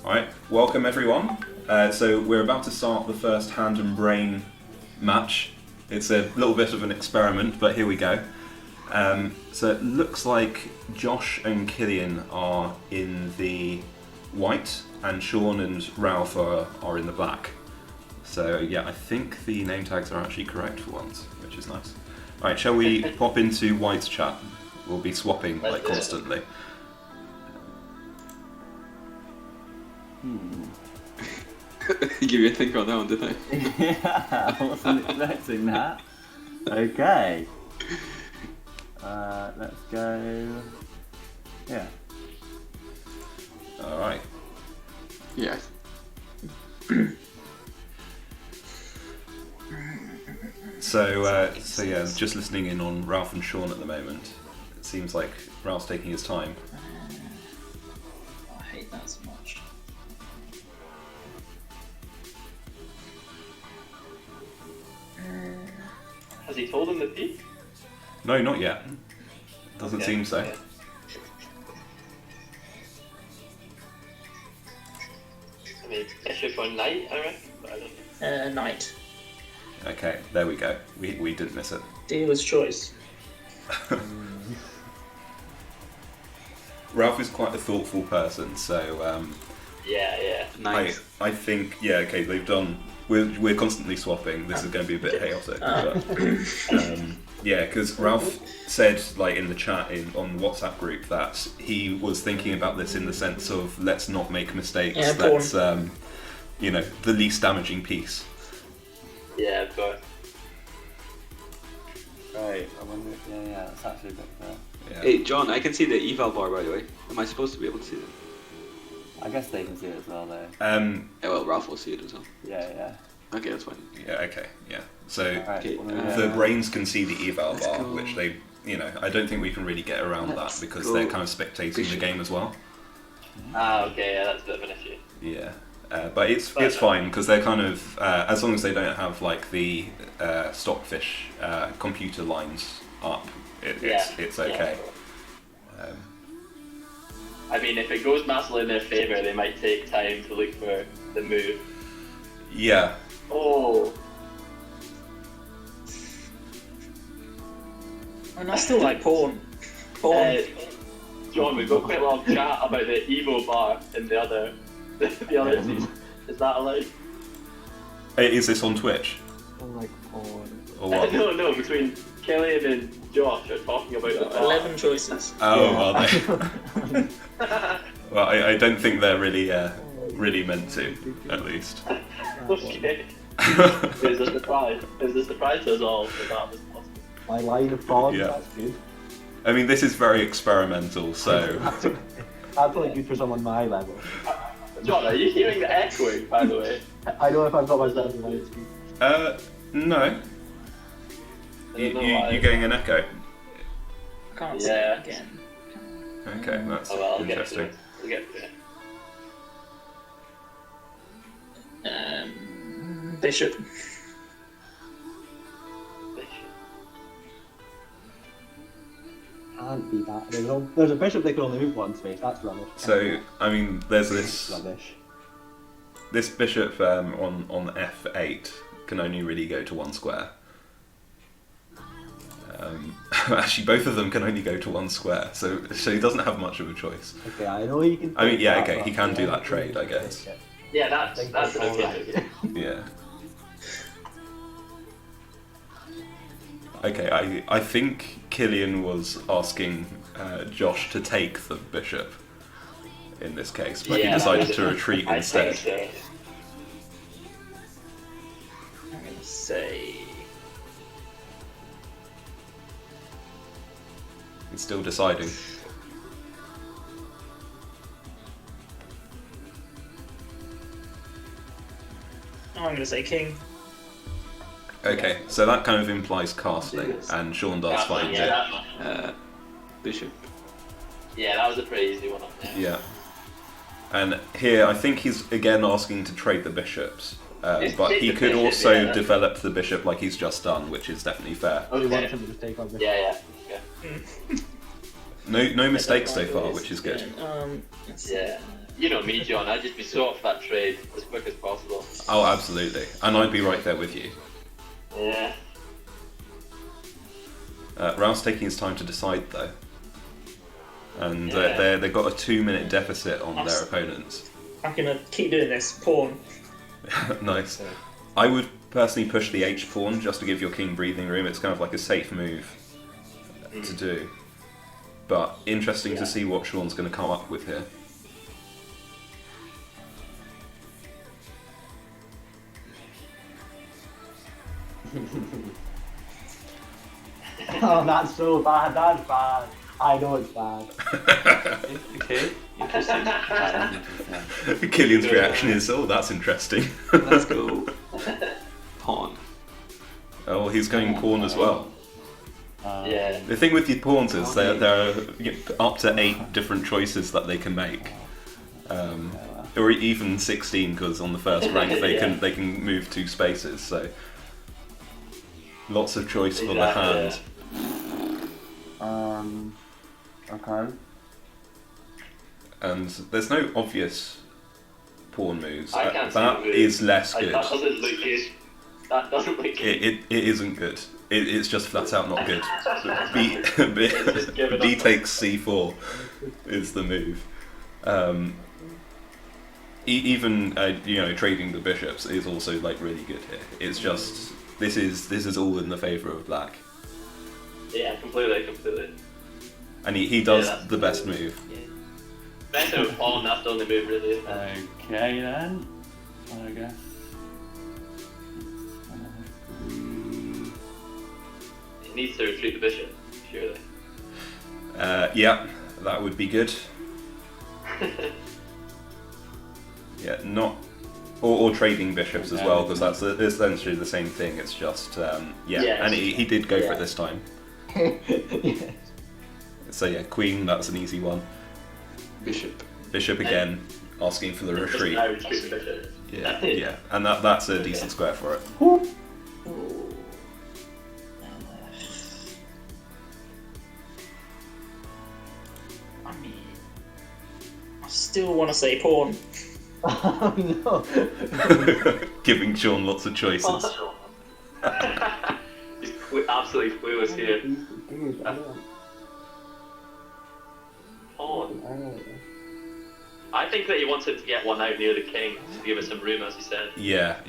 Alright, welcome everyone. So we're about to start the first hand and brain match. It's a little bit of an experiment, but here we go. So it looks like Josh and Killian are in the white, and Sean and Ralph are in the black. So yeah, I think the name tags are actually correct for once, which is nice. Alright, shall we pop into White's chat? We'll be swapping like constantly. Give you a think on that one, didn't I? Yeah, I wasn't expecting that. Okay. Let's go. Yeah. Alright. Yeah. So yeah, just listening in on Ralph and Sean at the moment. It seems like Ralph's taking his time. I hate that so much. Has he told him the peak? No, not yet. Doesn't seem so. Okay. I mean, bishop on knight, I reckon, but I don't know. Knight. Okay, there we go. We didn't miss it. Dealer's choice. Ralph is quite a thoughtful person, so Yeah. Nice. I think okay, they've done. We're constantly swapping. This is going to be a bit chaotic, but yeah, because Ralph said like in the chat on the WhatsApp group that he was thinking about this in the sense of let's not make mistakes. Yeah, Let's the least damaging piece. Yeah, of course. Right. I wonder. Yeah. That's actually a bit fair. Yeah. Hey, John, I can see the eval bar, by the way. Am I supposed to be able to see them? I guess they can see it as well, though. Yeah, well, Ralph will see it as well. Yeah. Okay, that's fine. Yeah. Okay. Yeah. So Alright, Okay, the brains can see the eval let's bar, go. which they, I don't think we can really get around Let's that because go they're kind of spectating the bishop. game as well. Okay, yeah, that's a bit of an issue. Yeah, but it's fine because they're kind of as long as they don't have like the stockfish computer lines up, it's okay. I mean, if it goes massively in their favour, they might take time to look for the move. Yeah, Oh, And I still like pawn. Pawn. John, we've got quite a lot of chat about the Evo bar in the other team. Is that allowed? is this on Twitch I like pawn. or what? No, between Kelly and Josh are talking about the bar. 11 choices. Oh, are they? Well, I don't think they're really meant to, at least. Okay. There's a surprise. There's a surprise to us all that that was possible. My line of thought, Yeah. that's good. I mean, this is very experimental, so That's like good for someone my level. John, are you hearing the echoing, by the way? I know if I've got myself in my speed. no. I don't know why. You're getting an echo. I can't see Yeah. it again. Okay, that's Oh well, I'll get to interesting. it. We'll get to it. Bishop. Can't be that. There's a bishop they can only move one space, that's rubbish. So, I mean, there's It's this rubbish. bishop on f8 can only really go to one square. Actually, both of them can only go to one square, so he doesn't have much of a choice. Okay, I know he can. I mean, yeah, that, okay, but he can do yeah, that trade, I guess. Yeah, that's an okay. Yeah. Okay, I think Killian was asking Josh to take the bishop in this case, but he Yeah, decided to retreat I instead. think so. I'm gonna say. He's still deciding. I'm gonna say king. Okay, so that kind of implies casting, and Sean does find it. Bishop. Yeah, that was a pretty easy one up there. Yeah. And here, I think he's again asking to trade the bishops, Just but take he the could bishop, also yeah. develop the bishop like he's just done, which is definitely fair. Only Okay. wants him to just take on bishop. Yeah. No mistakes so far, which is good. Let's see. Yeah. You know me, John. I'd just be so up for that trade as quick as possible. Oh, absolutely. And I'd be right there with you. Yeah. Ralph's taking his time to decide, though. And Yeah. they've got a 2-minute deficit on their That's- opponents. I'm gonna keep doing this. Pawn. Nice. I would personally push the H pawn just to give your king breathing room. It's kind of like a safe move to do. But interesting to see what Sean's going to come up with here. Oh, that's so bad. That's bad. I know it's bad. Okay, interesting. Killian's reaction is, oh, that's interesting. Let's go. Pawn. Oh, he's going pawn as well. Yeah. The thing with the pawns is there are up to 8 different choices that they can make. Or even 16, because on the first rank they can move 2 spaces, so lots of choice for the hand. Okay. And there's no obvious pawn moves. I can't see That the move. is less Like, good. that doesn't look good. That doesn't look good. It isn't good. It's just flat out not good. B Just give it B up. takes c4 is the move. Even trading the bishops is also like really good here. It's just this is all in the favour of black, Yeah, completely. and he does Yeah, that's- the best move. Better with pawn, that's the only move really. Okay then. I guess. It needs to retreat the bishop, surely. Yeah, that would be good. Yeah, not or trading bishops as well, because that's essentially the same thing. It's just Yes. and he did go for it this time. Yes. So yeah, queen, that's an easy one. Bishop. Bishop again, asking for the Just retreat. now retreat the bishop. Yeah, and that's a decent square for it. I mean, I still want to say pawn. Oh no. Giving Sean lots of choices. He's absolutely clueless here. Pawn. I think that he wanted to get one out near the king to give us some room, as he said. Yeah,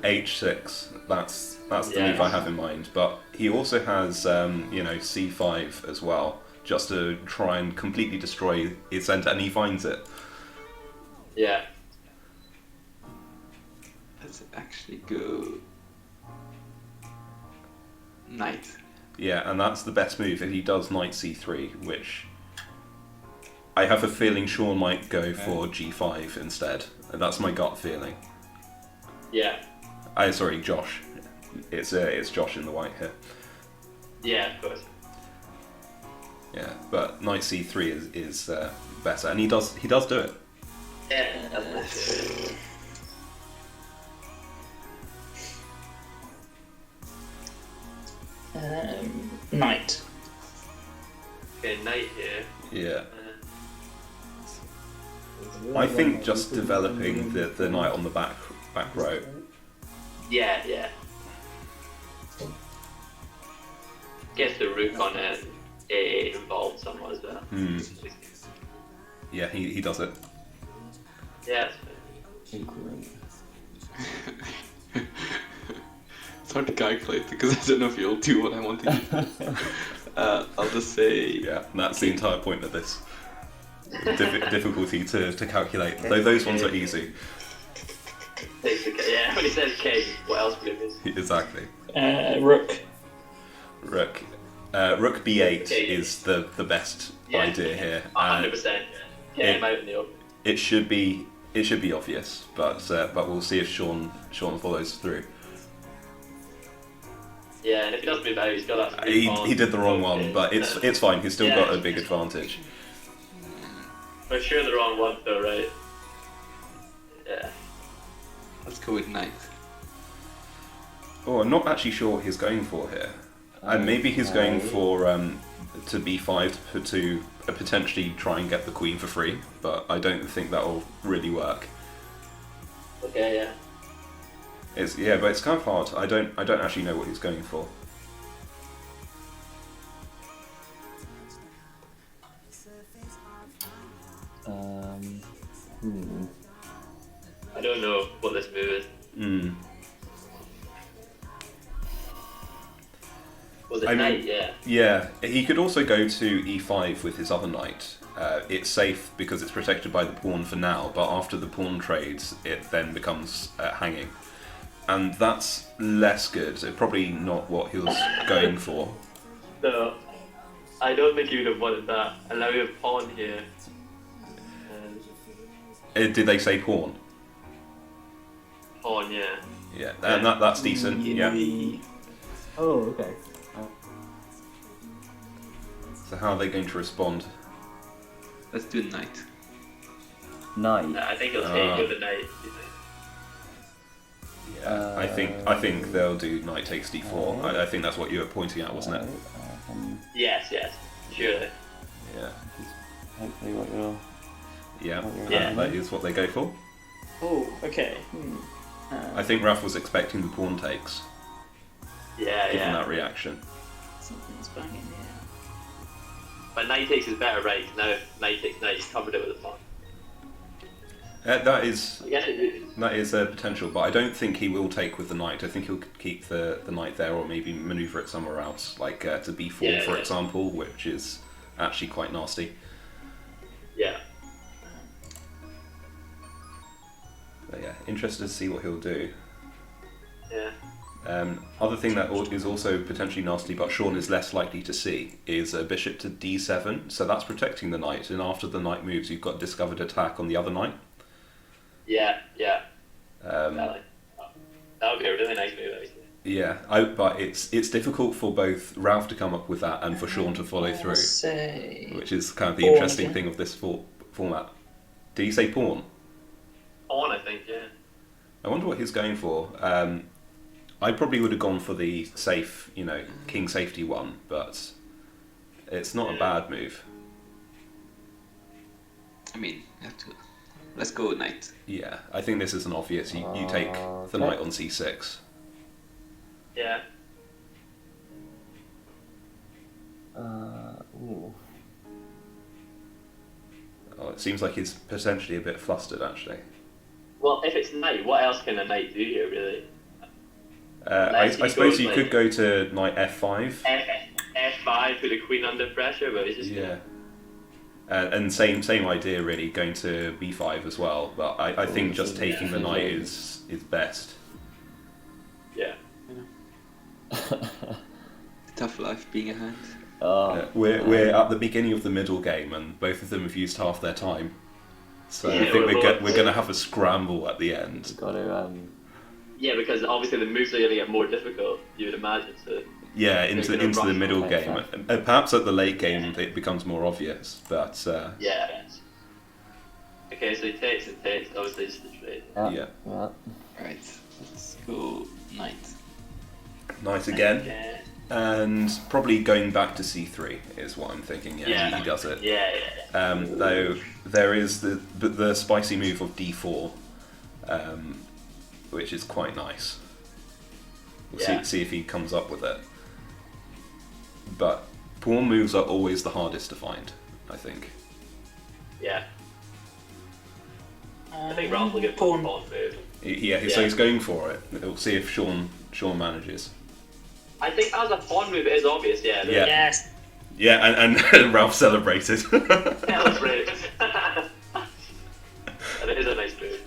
H6. That's the Yeah. move I have in mind. But he also has C5 as well, just to try and completely destroy his centre, and he finds it. Yeah. Let's actually go knight. Yeah, and that's the best move. If he does knight C3, which I have a feeling Sean might go for G5 instead. That's my gut feeling. Yeah. Sorry, Josh. It's Josh in the white here. Yeah, of course. Yeah, but knight C3 is better, and he does do it. Yeah, that's it. Knight. Okay, knight here. Yeah. I think just developing the knight on the back row. Yeah. Gets the rook on it. A involved somewhat as well. Yeah, he does it. Yeah, it's It's hard to calculate because I don't know if you'll do what I want to do. I'll just say Yeah, and that's the entire point of this. Difficulty to calculate. Though those ones are easy. takes the yeah, when he says king, what else would it be? Exactly. Rook. Rook. Rook B8 is the best idea here. 100%. Get him out in the open. It should be obvious, but we'll see if Sean follows through. Yeah, and if he does move out, he's got that. He did the wrong one, but it's fine. He's still Yeah. got a big advantage. For sure, the wrong one though, right? Yeah. let's go with knight. Oh, I'm not actually sure what he's going for here. And maybe he's going for to B5 to potentially try and get the queen for free, but I don't think that will really work. Okay, yeah. But it's kind of hard. I don't actually know what he's going for. I don't know what this move is. Was it knight? Yeah. Yeah, he could also go to e5 with his other knight. It's safe because it's protected by the pawn for now, but after the pawn trades, it then becomes hanging. And that's less good. So probably not what he was going for. No, I don't think he would have wanted that. And now we have pawn here. Did they say pawn? Pawn, yeah. Yeah, and that's decent. Yeah. Oh, okay. So how are they going to respond? Let's do knight. Knight. I think he'll take with the knight. Yeah, I think they'll do knight takes d4. I think that's what you were pointing out, wasn't it? Yes, surely. Yeah. Hopefully what you're... Yeah, that is what they go for. Oh, okay. I think Ralph was expecting the pawn takes, Yeah, given yeah. that reaction. Something's banging here. But knight takes is better, right? Now if knight takes knight, he's covered it with a pawn. That is I guess it is. a potential, but I don't think he will take with the knight. I think he'll keep the knight there, or maybe manoeuvre it somewhere else, like to b4, Yeah, for yeah. example, which is actually quite nasty. Yeah. But yeah, interested to see what he'll do. Yeah. Other thing that is also potentially nasty, but Sean is less likely to see, is a bishop to d7. So that's protecting the knight, and after the knight moves, you've got discovered attack on the other knight. Yeah. Um, That would be a really nice move, actually. yeah, but it's difficult for both Ralph to come up with that and for Sean to follow through, Say... which is kind of the Pawn interesting again. thing of this format. Did he say pawn? Pawn, I think, yeah. I wonder what he's going for. I probably would have gone for the safe, king safety one, but it's not a bad move. I mean, you have to. Let's go knight. Yeah, I think this is an obvious. You take the Okay. knight on c6. Yeah. Ooh. Oh, it seems like he's potentially a bit flustered, actually. Well, if it's knight, what else can a knight do here, really? I Unless he suppose goes, you like- could go to knight f5. F5, put the queen under pressure, but it's just... Yeah. And same idea, really, going to b5 as well. But I think just taking the knight is best. Yeah. Tough life being a hand. We're at the beginning of the middle game, and both of them have used half their time. So I Yeah, think we're we're going to have a scramble at the end. Got to Yeah, because obviously the moves are going to get more difficult, you would imagine, so... Yeah, They're into gonna the rush middle on. game. Perhaps at the late game it becomes more obvious, but Yeah. Okay, so he takes and takes, obviously it's the trade. yeah. Right. Let's go knight. Knight again, Yeah. and probably going back to c3 is what I'm thinking. Yeah, Yeah. he does it. Yeah. Though there is the spicy move of d4, which is quite nice. We'll Yeah. see if he comes up with it. But pawn moves are always the hardest to find, I think. Yeah. I think Ralph will get pawn. pawn move. Yeah, so he's going for it. We'll see if Sean manages. I think as a pawn move it is obvious, yeah. Yeah. Yes. Yeah, and Ralph celebrated. Celebrate. And it is a nice move.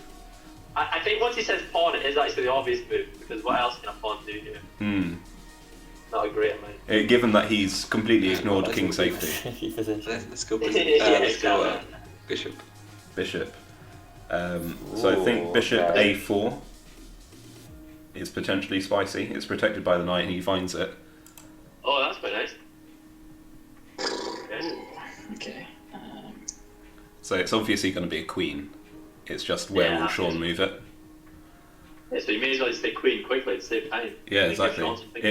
I think once he says pawn, it is actually the obvious move, because what else can a pawn do here? Not a great amount. Given that he's completely ignored king safety. Let's go. Yeah, Let's go exactly. bishop. Bishop. So I think Ooh, bishop okay. a4 is potentially spicy. It's protected by the knight and he finds it. Oh, that's quite nice. Okay. Okay. So it's obviously going to be a queen. It's just where Yeah, will Sean move it? Yeah, so you may as well just take queen quickly at the same time. Yeah, Make your exactly. Sean's thing.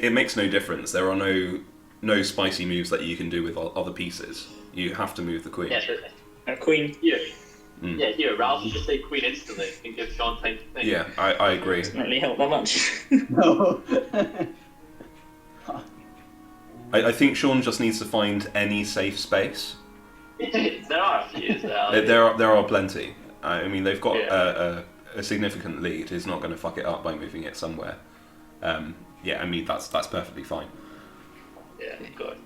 It makes no difference. There are no no spicy moves that you can do with other pieces. You have to move the queen. Yeah, Queen. here. Yeah, here, Ralph should just say queen instantly and give Sean time to think. Yeah, I agree. Doesn't really help that much. No. I think Sean just needs to find any safe space. There are a few as well. There are plenty. I mean, they've got Yeah. a significant lead. He's not going to fuck it up by moving it somewhere. Yeah, I mean, that's perfectly fine. Yeah, good.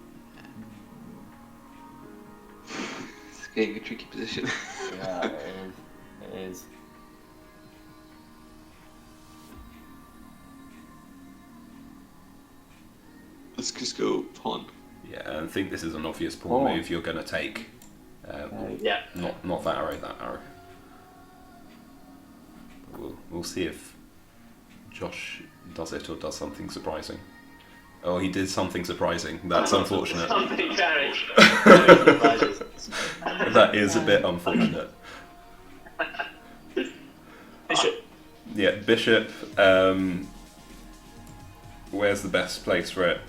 It's getting a tricky position. Yeah, it is. It is. Let's just go pawn. Yeah, I think this is an obvious pawn Oh. move you're going to take. Okay. Yeah. Not that arrow, that arrow. We'll see if Josh does it or does something surprising. Oh, he did something surprising. That's unfortunate. Something very. That is a bit unfortunate. Bishop. Yeah, bishop. Where's the best place for it?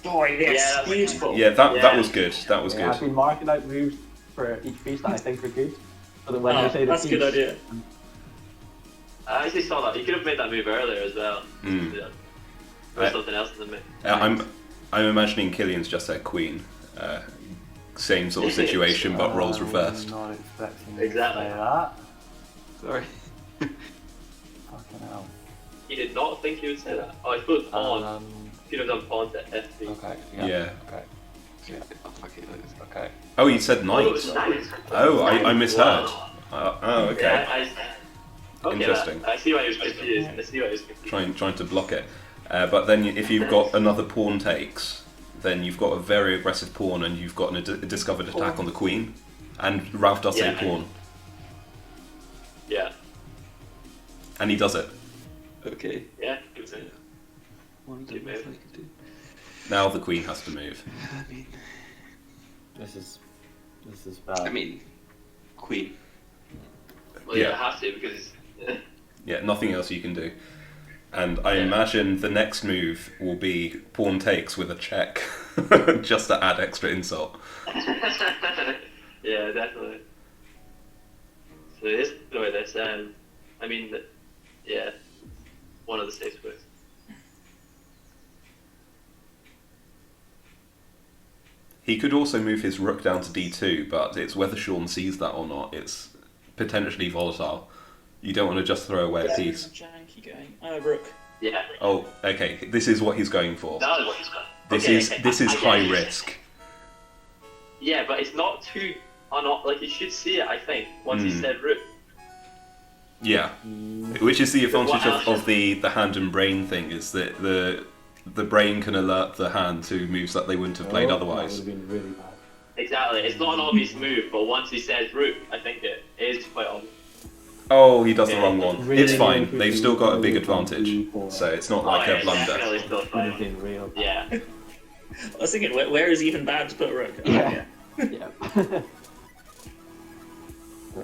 Oh, yes. Yeah, that's Beautiful. Yeah, that Yeah. was good. That was Yeah, I've good. been marking out moves for each piece that I think are good. So that when Oh, I say the that's a piece, good idea. I actually saw that. You could have made that move earlier as well. Mm. Yeah. Or Uh, something else in the mix. I'm imagining Killian's just said queen. Same sort of situation, but roles reversed. I'm not expecting you Exactly. to say that. Sorry. Fucking hell. He did not think he would say that. Oh, I put pawn. He could have done pawn to f3. Okay. Yeah. Okay. Oh, fuck it. Okay. Oh, you said Oh, it knight. was nice. Oh, I misheard. Wow. Oh, okay. Yeah, okay, Interesting. I see why he was confused. I see why he was confused. Trying to block it. But then if you've got another pawn takes, then you've got a very aggressive pawn and you've got a discovered attack on the queen. And Ralph does say Yeah. pawn. Yeah. And he does it. Okay. Yeah, good move. One of Good them move. I can do. Now the queen has to move. I mean, This is bad. I mean, queen. Well, yeah, Yeah. it has to because it's. Yeah, nothing else you can do. And I Yeah. imagine the next move will be pawn takes with a check, just to add extra insult. Yeah, definitely. So it is the way this. I mean, yeah, one of the safe ways. He could also move his rook down to d2, but it's whether Sean sees that or not. It's potentially volatile. You don't want to just throw away a piece. Janky going. Rook. Yeah. Oh, okay. This is what he's going for. That is what he's got. This Okay, is okay, this is I get high it. risk. Yeah, but it's not too. Like you should see it. I think once he said rook. Yeah, which is the advantage What else of the hand and brain thing, is that the brain can alert the hand to moves that they wouldn't have played That otherwise. would have been really bad. Exactly. It's not an obvious move, but once he says rook, I think it is quite obvious. Oh, he does the Yeah, wrong one. really It's fine. good They've still got a big really good advantage, for- so it's not Oh, like yeah, a blunder. definitely still Would have fine. been real bad. Yeah. I was thinking, where is even bad to put a rook? Oh, Yeah. Yeah. Bit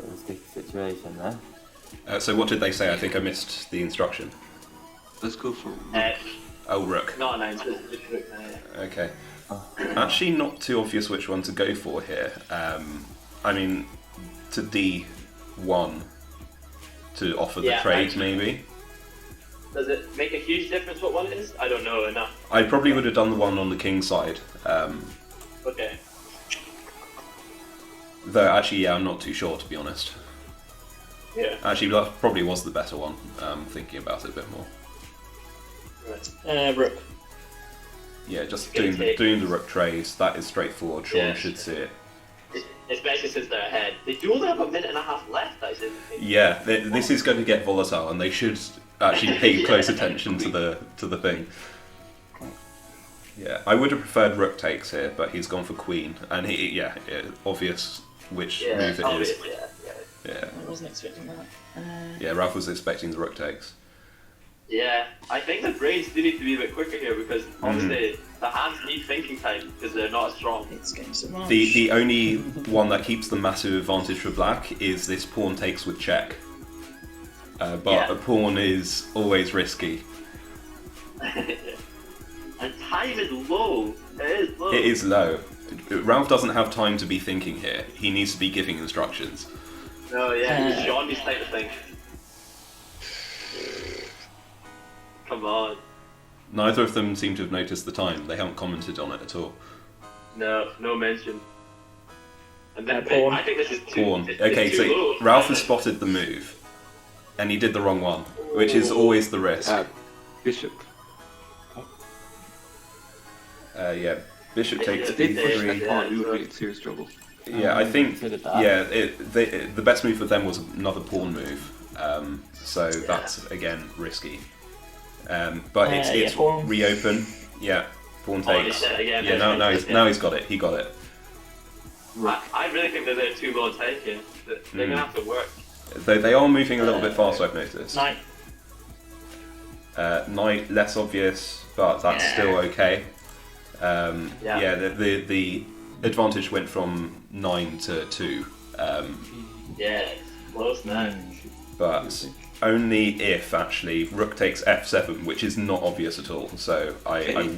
of a sticky situation there. So what did they say? I think I missed the instruction. Let's go for Oh, rook. Not announced. It's rook. Okay. Actually, not too obvious which one to go for here. I mean, to d1 to offer the Yeah, trade, maybe. Does it make a huge difference what one it is? I don't know enough. I probably would have done the one on the king side. Okay. Though, actually, yeah, I'm not too sure, to be honest. Yeah. Actually, that probably was the better one, thinking about it a bit more. Right. Rook. Yeah, just Gonna take- doing the rook trace, that is straightforward. Sean Yeah. should see it. Especially since they're ahead. They do only have a minute and a half left, I think. Yeah, this is going to get volatile, and they should actually pay close attention to the thing. Yeah, I would have preferred rook takes here, but he's gone for queen, and obvious which Yeah, move it obvious, is. yeah. I wasn't expecting that. Yeah, Ralph was expecting the rook takes. Yeah, I think the brains do need to be a bit quicker here because obviously the hands need thinking time because they're not as strong. It's getting so much. The only one that keeps the massive advantage for black is this pawn takes with check. But Yeah. a pawn is always risky. And time is low. It is low. It is low. Ralph doesn't have time to be thinking here. He needs to be giving instructions. No, yeah, Sean needs time to think. Come on. Neither of them seem to have noticed the time. They haven't commented on it at all. No, no mention. And then Pawn. I think this is too. Pawn. It's Okay, too so low. Ralph has spotted the move, and he did the wrong one, which is always the risk. Bishop. Yeah, Bishop takes If they push e3. that pawn, we would be in serious trouble. Yeah, I think. considered that. Yeah, the best move for them was another pawn move. So that's again risky. But it's pawn. reopen. Yeah, pawn Oh, he takes. said it again. Yeah, now he's got it. He got it. I really think that they're too low taken. They're gonna have to work. They are moving a little bit faster. I've noticed. Knight. Knight less obvious, but that's Yeah. still okay. Yeah. Yeah, the advantage went from 9 to 2, Yeah, it's close now. but only if actually Rook takes f7, which is not obvious at all. So I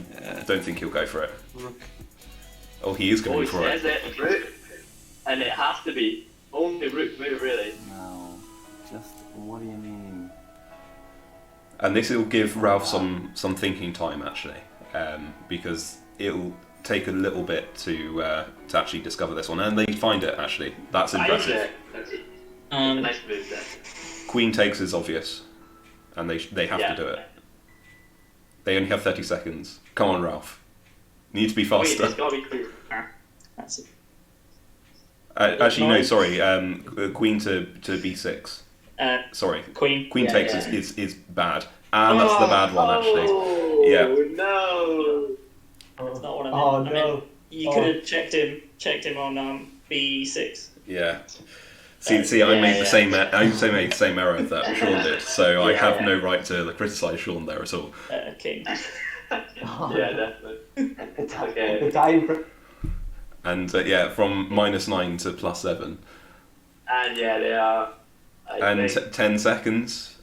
don't think he'll go for it. Rook. Oh, he is Oh, going he for says it. it, rook, and it has to be only rook move really. No. Just what do you mean? And this will give Ralph some thinking time actually, because it'll take a little bit to actually discover this one, and they find it actually. That's impressive. That's a Um, nice move there. Queen takes is obvious, and they have Yeah. to do it. They only have 30 seconds. Come on, Ralph. Need to be Wait, faster. it's gotta be clear. that's it. Actually, no, Nine. sorry. Queen to b6. Sorry. Queen. Queen Yeah, takes yeah. is bad. And that's the bad one, actually. Oh, Yeah. no. That's not what I meant. Oh, I meant no. you could have checked him on B6. Yeah. See, I made the same. I also made the same error that Sean did, so I have no right to criticise Sean there at all. King. Yeah, definitely. Okay. The time for And yeah, from -9 to +7, And yeah, they are. I and think. 10 seconds.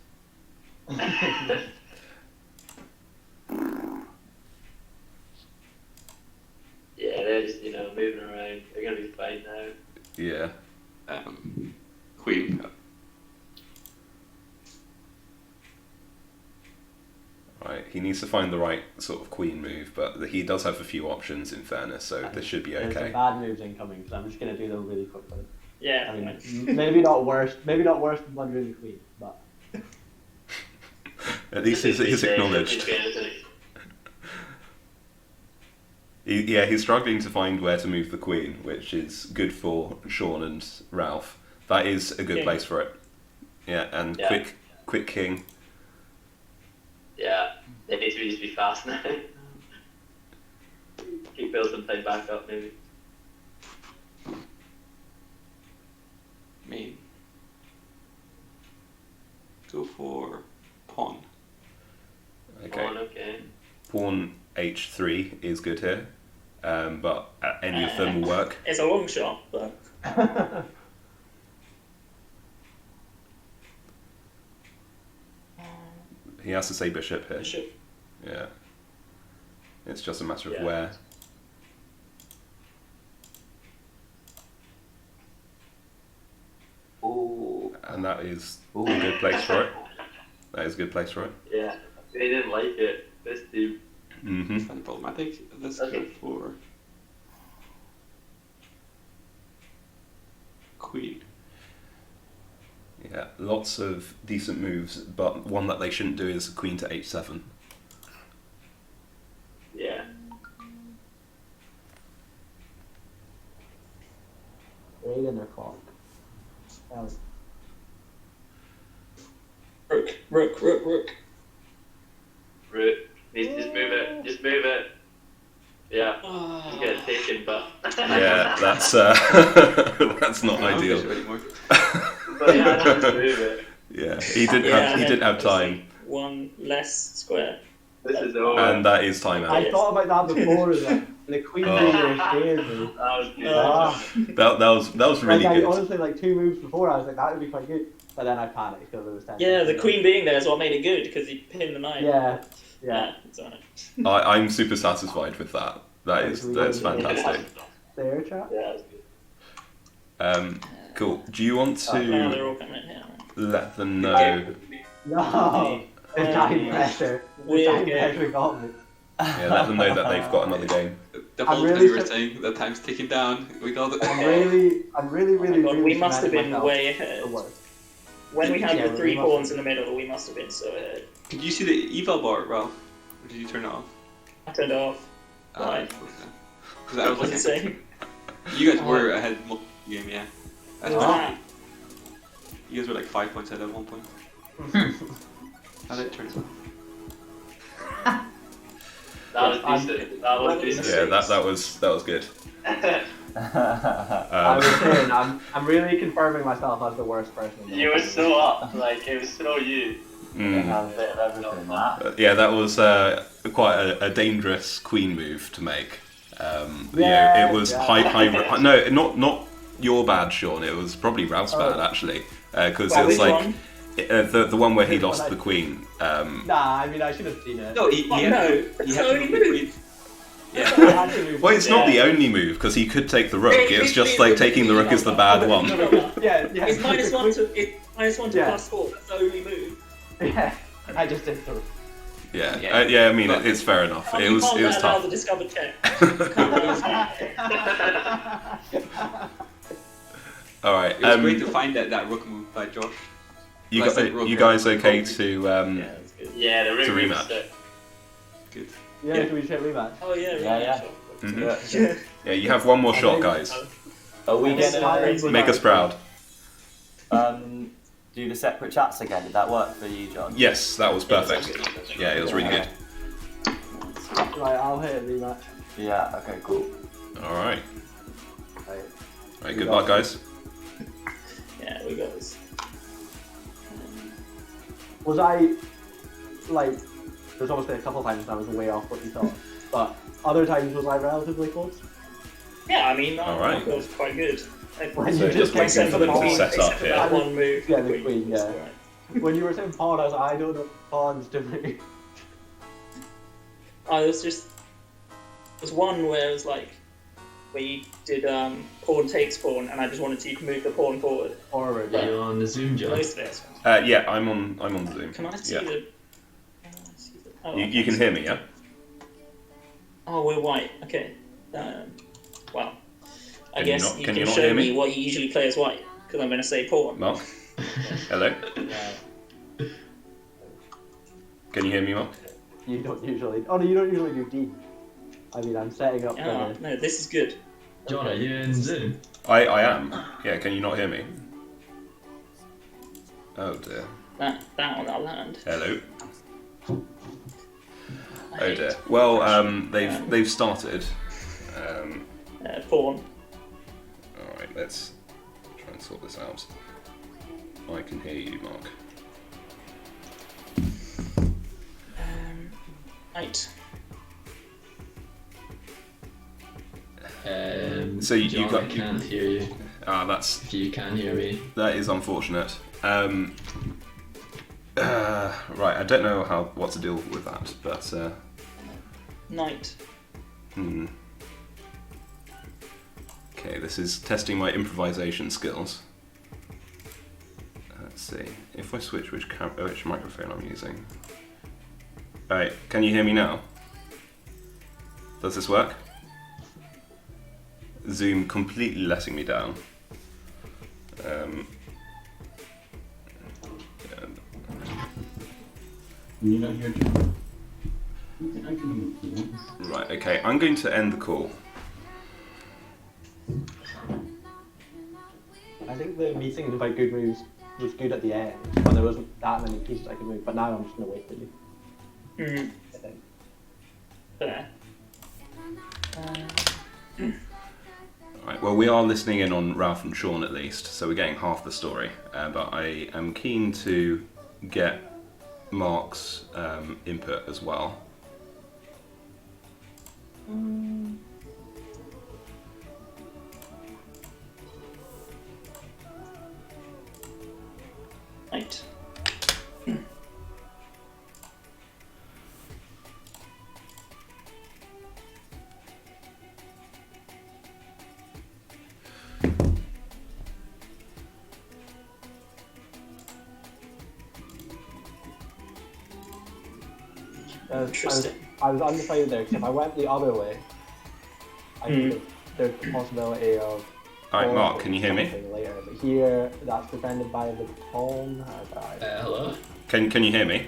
Yeah, they're just moving around. They're gonna be fine now. Yeah. Queen. Right, he needs to find the right sort of queen move, but he does have a few options in fairness, so this should be there's some okay. bad moves incoming, so I'm just gonna do them really quickly. Yeah. I mean, maybe not worse than Blundering the Queen, but At least he's acknowledged. Yeah, he's struggling to find where to move the queen, which is good for Sean and Ralph. That is a good King. place for it. Yeah, and Yeah. quick king. Yeah, they need to just be fast now. Keep building something back up, maybe. Main. Go for pawn. Okay. Okay. Pawn h3 is good here, but any of them will work. It's a long shot, but He has to say bishop here. bishop. Yeah. It's just a matter of Yeah. where. oh, And that is a good place for it. That is a good place for it. Yeah, they didn't like it. This team. hmm It's unproblematic. Let's go Okay. for queen. Yeah, lots of decent moves, but one that they shouldn't do is queen to h7. Yeah. right in their clock. Rook. Root. Needs to just move it. Just move it. Yeah. You get it taken, but. Yeah, that's that's not I don't ideal. bishop anymore. But yeah, just move it. Yeah, he didn't have it's time, like one less square. This is over. and that is time I out. thought about that before as well. The Queen Oh. being there scared me. That was good. Ah. That was really Like, good. honestly, like 2 moves before, I was like, that would be quite good. But then I panicked because it was 10. Yeah, the queen being there is what made it good because he pinned the knight. Yeah, yeah. It's alright. I'm super satisfied with that. That's fantastic. There, chat. Yeah, that's good. Cool. Do you want Now they're to all coming in here. let them know? No, the time pressure. The We're time good. pressure got me. Yeah, let them know that they've got another game. The I'm whole really thing we were sur- saying, the time's ticking down. We got it. I'm really, Oh my God, we must have been cementing way myself ahead. the worst. When we had Yeah, the 3 we must pawns have. in the middle, we must have been so ahead. Did you see the eval bar, Ralph? Or did you turn it off? I turned it off. Why? Because I was What does it like, say? you guys were ahead multiple game, yeah. That's Ah. right. You guys were like 5 points ahead at one point. How did it turn it off? That was decent. That was decent. Yeah, that was good. I was saying, I'm really confirming myself as the worst person. in the You were world. so up, like it was so you. They have a bit of everything, that. Yeah, that was quite a dangerous queen move to make. Yeah, it was yeah. high. No, not your bad, Sean. It was probably Ralph's bad actually, because Well, it was which like one? the one where he Which one lost I- the queen. Nah, I mean, I should have seen it. No, he Oh, had no, to, that's he had how to he move the moved. queen. Yeah. I had to move Well, it's not the Yeah. only move because he could take the rook. It's just like taking the rook is the bad one. Yeah, yeah. It's -1 to Yeah. +4. That's the only move. Yeah, I just did the. Yeah, Yeah. yeah. I mean, But- it's fair enough. Oh, It you was can't allow tough. the discovered check. All right. It was great to find that rook move by Josh. you Like that got, rook you there. guys okay to Yeah, that's good. Yeah, the It's a ring rematch. Good. Yeah, Yeah. can we check rematch? Oh yeah, Yeah, yeah. rematch. Mhm. Yeah. Yeah, you have one more shot, guys. Are we This is gonna crazy. Make us proud. do the separate chats again? Did that work for you, John? Yes, that was perfect. Yeah, it was really good. Right, I'll hit a rematch. Yeah. Okay. Cool. All right. Right. All right. Good luck, guys. Yeah, we got this. Was I, like, there's obviously a couple of times I was way off what you thought, but other times was I relatively close? Yeah, I mean, All I right. thought it was quite good. When So you just just waiting Except for for them the to queen, set except up, for yeah. that one move. Yeah, the queen, was yeah. alright. when you were saying pawn, I was like, I don't know pawns to me. Oh, there's one where it was like, where you did pawn takes pawn, and I just wanted you to move the pawn forward. Forward. Are you on the Zoom, John? Most of it. Yeah, I'm on Zoom. Can I see Yeah. the? Can I see the? Oh, You can hear me, yeah? Oh, we're white. Okay. Well, I Can you guess not- you can can you not show hear me me? what you usually play as white, because I'm going to say pawn. Mark? Hello? Can you hear me, Mark? You don't usually. Oh no, you don't usually do D. I mean, I'm setting up. Oh, no, this is good. John, are you in Zoom? I am. Yeah, can you not hear me? Oh dear. That on that land. Hello. I Oh hate dear. Well, Yeah. they've started. pawn. All right, let's try and sort this out. I can hear you, Mark. Right. So you John, got- I can't hear you. That's If you can hear me. that is unfortunate. Right, I don't know what to deal with that, but Knight. Okay, this is testing my improvisation skills. Let's see if I switch which microphone I'm using. All right, can you hear me now? Does this work? Zoom completely letting me down. Right, okay, I'm going to end the call. I think the meeting about good moves was good at the end, when there wasn't that many pieces I could move. But now I'm just gonna wait for you. Mm. I think. There. Right, well, we are listening in on Ralph and Sean at least, so we're getting half the story. But I am keen to get Mark's input as well. Right. Interesting. I was undecided there because if I went the other way, I think there's the possibility of. Alright, Mark, can you hear me? something later, but here that's defended by the pawn. Hello? Can you hear me?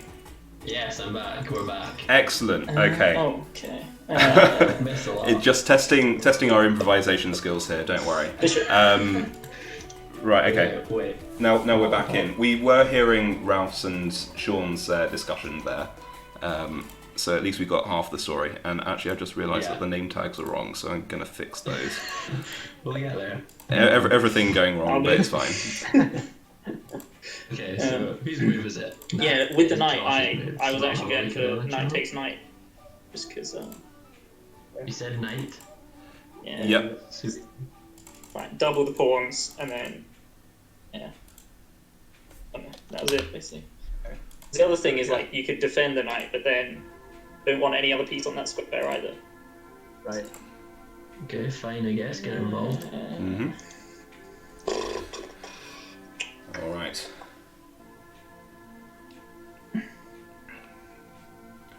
Yes, I'm back. We're back. Excellent. Okay. Okay. Missed a lot. It's just testing our improvisation skills here. Don't worry. Bishop. Right. Okay. Wait. Now we're back in. We were hearing Ralph's and Sean's discussion there. So at least we got half the story. And actually, I just realised that the name tags are wrong, so I'm gonna fix those. We'll get there. Everything going wrong, but it's fine. Okay, so whose move is it? Yeah, with the knight, Josh's move. I was actually going Oh, for knight takes knight, just because. You said knight? Yeah. Yep. Right, double the pawns, and then yeah. And that was it, basically. The other thing is like you could defend the knight, but then don't want any other piece on that square either. Right. Okay, fine, I guess. Get involved. Mm-hmm. All right.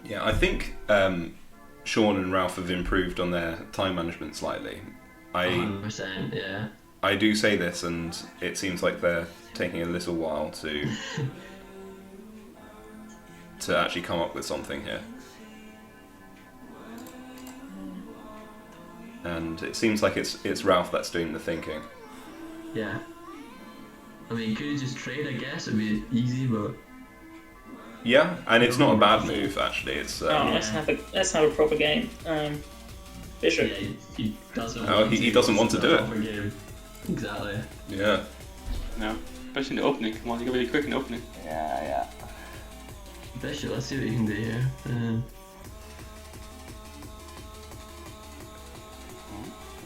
Yeah, I think Sean and Ralph have improved on their time management slightly. 100%, yeah. I do say this, and it seems like they're taking a little while to actually come up with something here. And it seems like it's Ralph that's doing the thinking. Yeah. I mean, you could just trade, I guess. It'd be easy, but... Yeah, and it's not a bad move actually. It's let's have a proper game. Bishop. Yeah, he doesn't Oh, want he to. doesn't want to do it. Proper game. Exactly. yeah. No, especially in the opening. Come on, you go really quick in the opening. Yeah. Bishop, let's see what you can do here.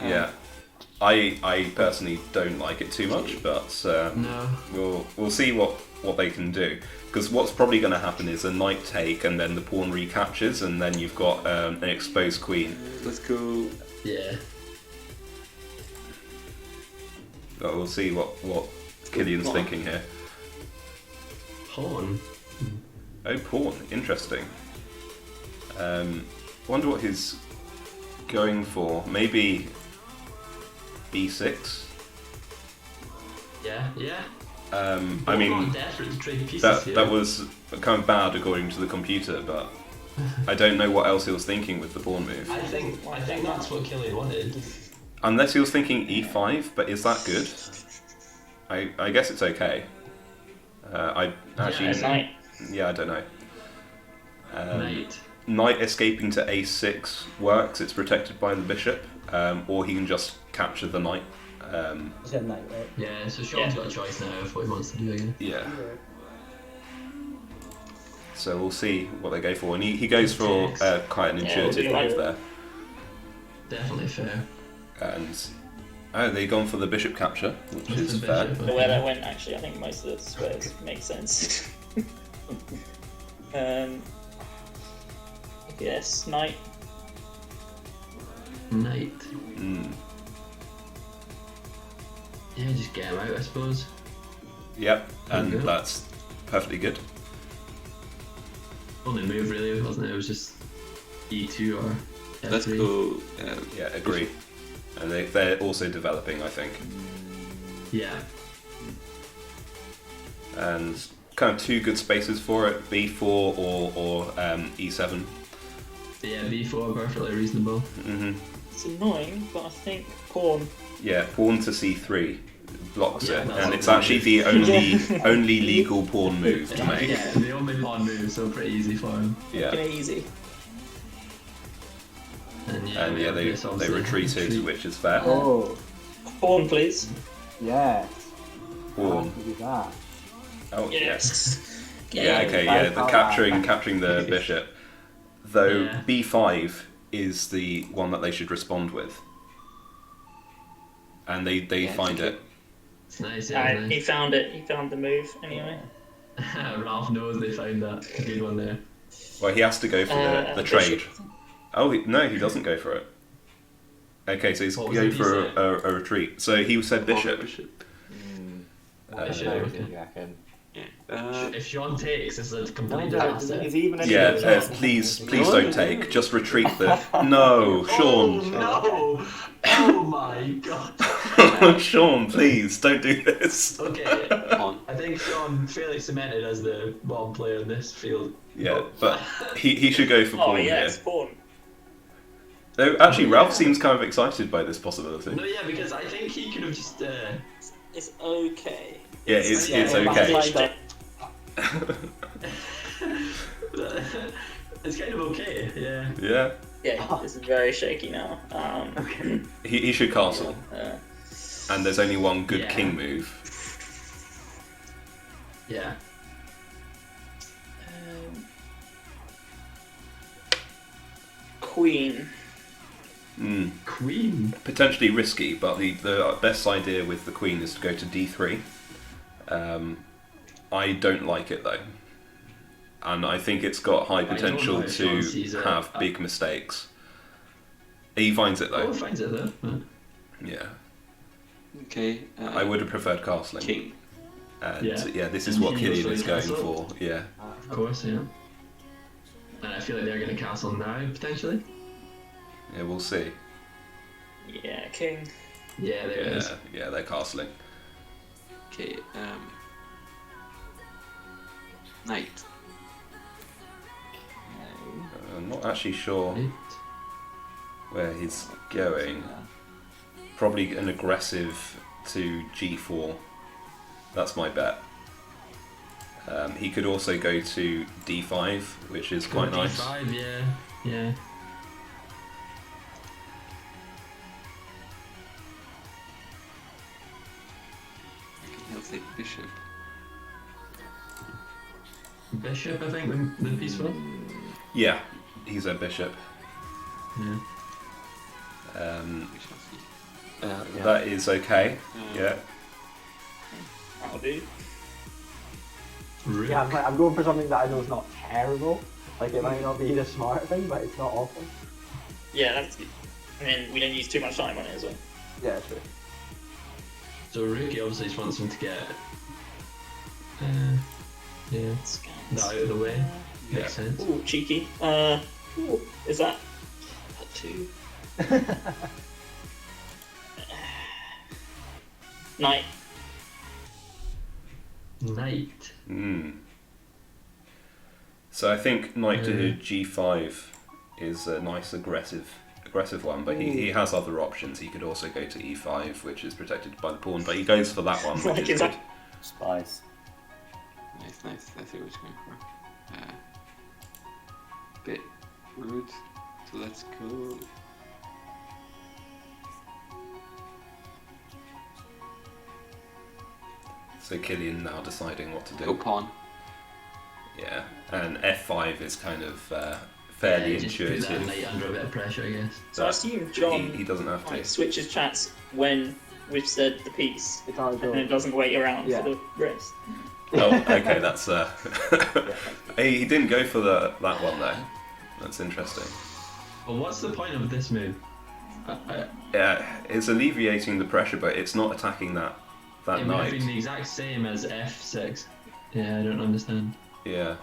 Yeah, I personally don't like it too much, but No. we'll see what they can do. Because what's probably going to happen is a knight take, and then the pawn recaptures, and then you've got an exposed queen. Let's go. Yeah. But we'll see what Killian's Pawn. thinking here. Pawn. Oh, pawn, interesting. Wonder what he's going for. Maybe b6. Yeah. I I'm mean, not desperate to trade pieces here. that was kind of bad according to the computer, but I don't know what else he was thinking with the pawn move. I think that's what Killian wanted. Unless he was thinking e5, but is that good? I guess it's okay. I actually, Knight. yeah, I don't know. Knight. Knight escaping to a6 works. It's protected by the bishop, or he can just capture the knight. You said knight, right? Yeah, so Sean's got a choice now of what he wants to do again. Yeah. So we'll see what they go for, and he goes for quite an intuitive we'll do move there. Definitely fair. And they've gone for the bishop capture, which Just is the fair. bishop. The way that went, actually, I think most of the squares make sense. Yes, knight. Knight. Mm. Yeah, just get him out, I suppose. Yep, and There you go. that's perfectly good. Only move really, wasn't it? It was just E2 or F3. Let's go. Yeah, agree. And they're also developing, I think. Yeah. And kind of two good spaces for it, b4 or e7. Yeah, B4 perfectly reasonable. Mm-hmm. It's annoying, but I think pawn. Yeah, pawn to c3 blocks Yeah, it, that's and a it's good actually move. the only legal pawn move to make. Yeah, the only pawn move, so pretty easy for him. Yeah, Easy. And and we yeah, have they this, obviously. retreated, Retreat. which is fair. Oh, Pawn, please. yes. Pawn. Do that. Oh Yes. Yeah, okay, I yeah, the thought capturing the bishop. Though Yeah. b5 is the one that they should respond with, and they find it. It's nice, yeah. He found it. He found the move anyway. Nice. Ralph knows they found that. Good one there. Well, he has to go for the trade. Bishop. Oh no, he doesn't go for it. Okay, so he's What was going it for he said? a retreat. So he said bishop. Bishop, I okay. reckon. Yeah. If Sean takes, this is a complete No, disaster. is he even any Yeah, good? please don't take. Just retreat the. No, Sean. Oh no! Oh my god! Sean, please don't do this. Okay, Pawn. I think Sean fairly cemented as the bomb player in this field. Yeah, but he should go for Oh pawn yes, here. pawn. Though actually, Ralph seems kind of excited by this possibility. No, yeah, because I think he could have just. It's okay. Yeah, it's okay. Like, It's kind of okay, yeah. Yeah, yeah, it's very shaky now. he should castle, and there's only one good Yeah. king move. Yeah. Queen. Queen. Potentially risky, but the best idea with the queen is to go to d3. I don't like it though, and I think it's got high potential know if Sean sees to it. have big mistakes. He finds it Oh, though. finds it though. Huh. Yeah, Okay. I would have preferred castling. King. And Yeah. yeah, this is And what he Killian also is going castle. for. Yeah, Of course, yeah. And I feel like they're going to castle now, potentially. yeah, we'll see. Yeah, king. Yeah, there it is. Yeah, they're castling. Okay. Knight. I'm not actually sure Right. where he's going. Probably an aggressive to g4. That's my bet. He could also go to d5, which is quite nice. D5, yeah. Yeah. Okay, he'll take bishop. Bishop, I think, the peaceful. Yeah, he's a bishop. Yeah. We shall see. That is okay. Yeah. That'll do. Rook. Yeah, I'm going for something that I know is not terrible. Like, it might not be the smart thing, but it's not awful. Yeah, that's good. I mean, we don't use too much time on it as well. Yeah, true. So Rookie obviously just wants him to get yeah, that out of the way. Makes sense. Ooh, cheeky. Ooh, is that two? Knight. Knight. So I think knight to g5 is a nice aggressive one, but he has other options. He could also go to e5, which is protected by the pawn, but he goes for that one, which Like, is is good. that- Spice. Nice. I see what he's going for. Bit rude. So let's go. So Killian now deciding what to Go do. pawn. Yeah, and f5 is kind of fairly Yeah, just put that intuitive. knight under a bit of pressure, I guess. So I assume John He doesn't have to. like, switches chats when we've said the piece, It's hard and to it doesn't wait around Yeah. for the rest. Oh, okay, that's he didn't go for that one though. That's interesting. Well, what's the point of this move? Yeah, it's alleviating the pressure, but it's not attacking that It would have knight. been the exact same as f6. Yeah, I don't understand. Yeah.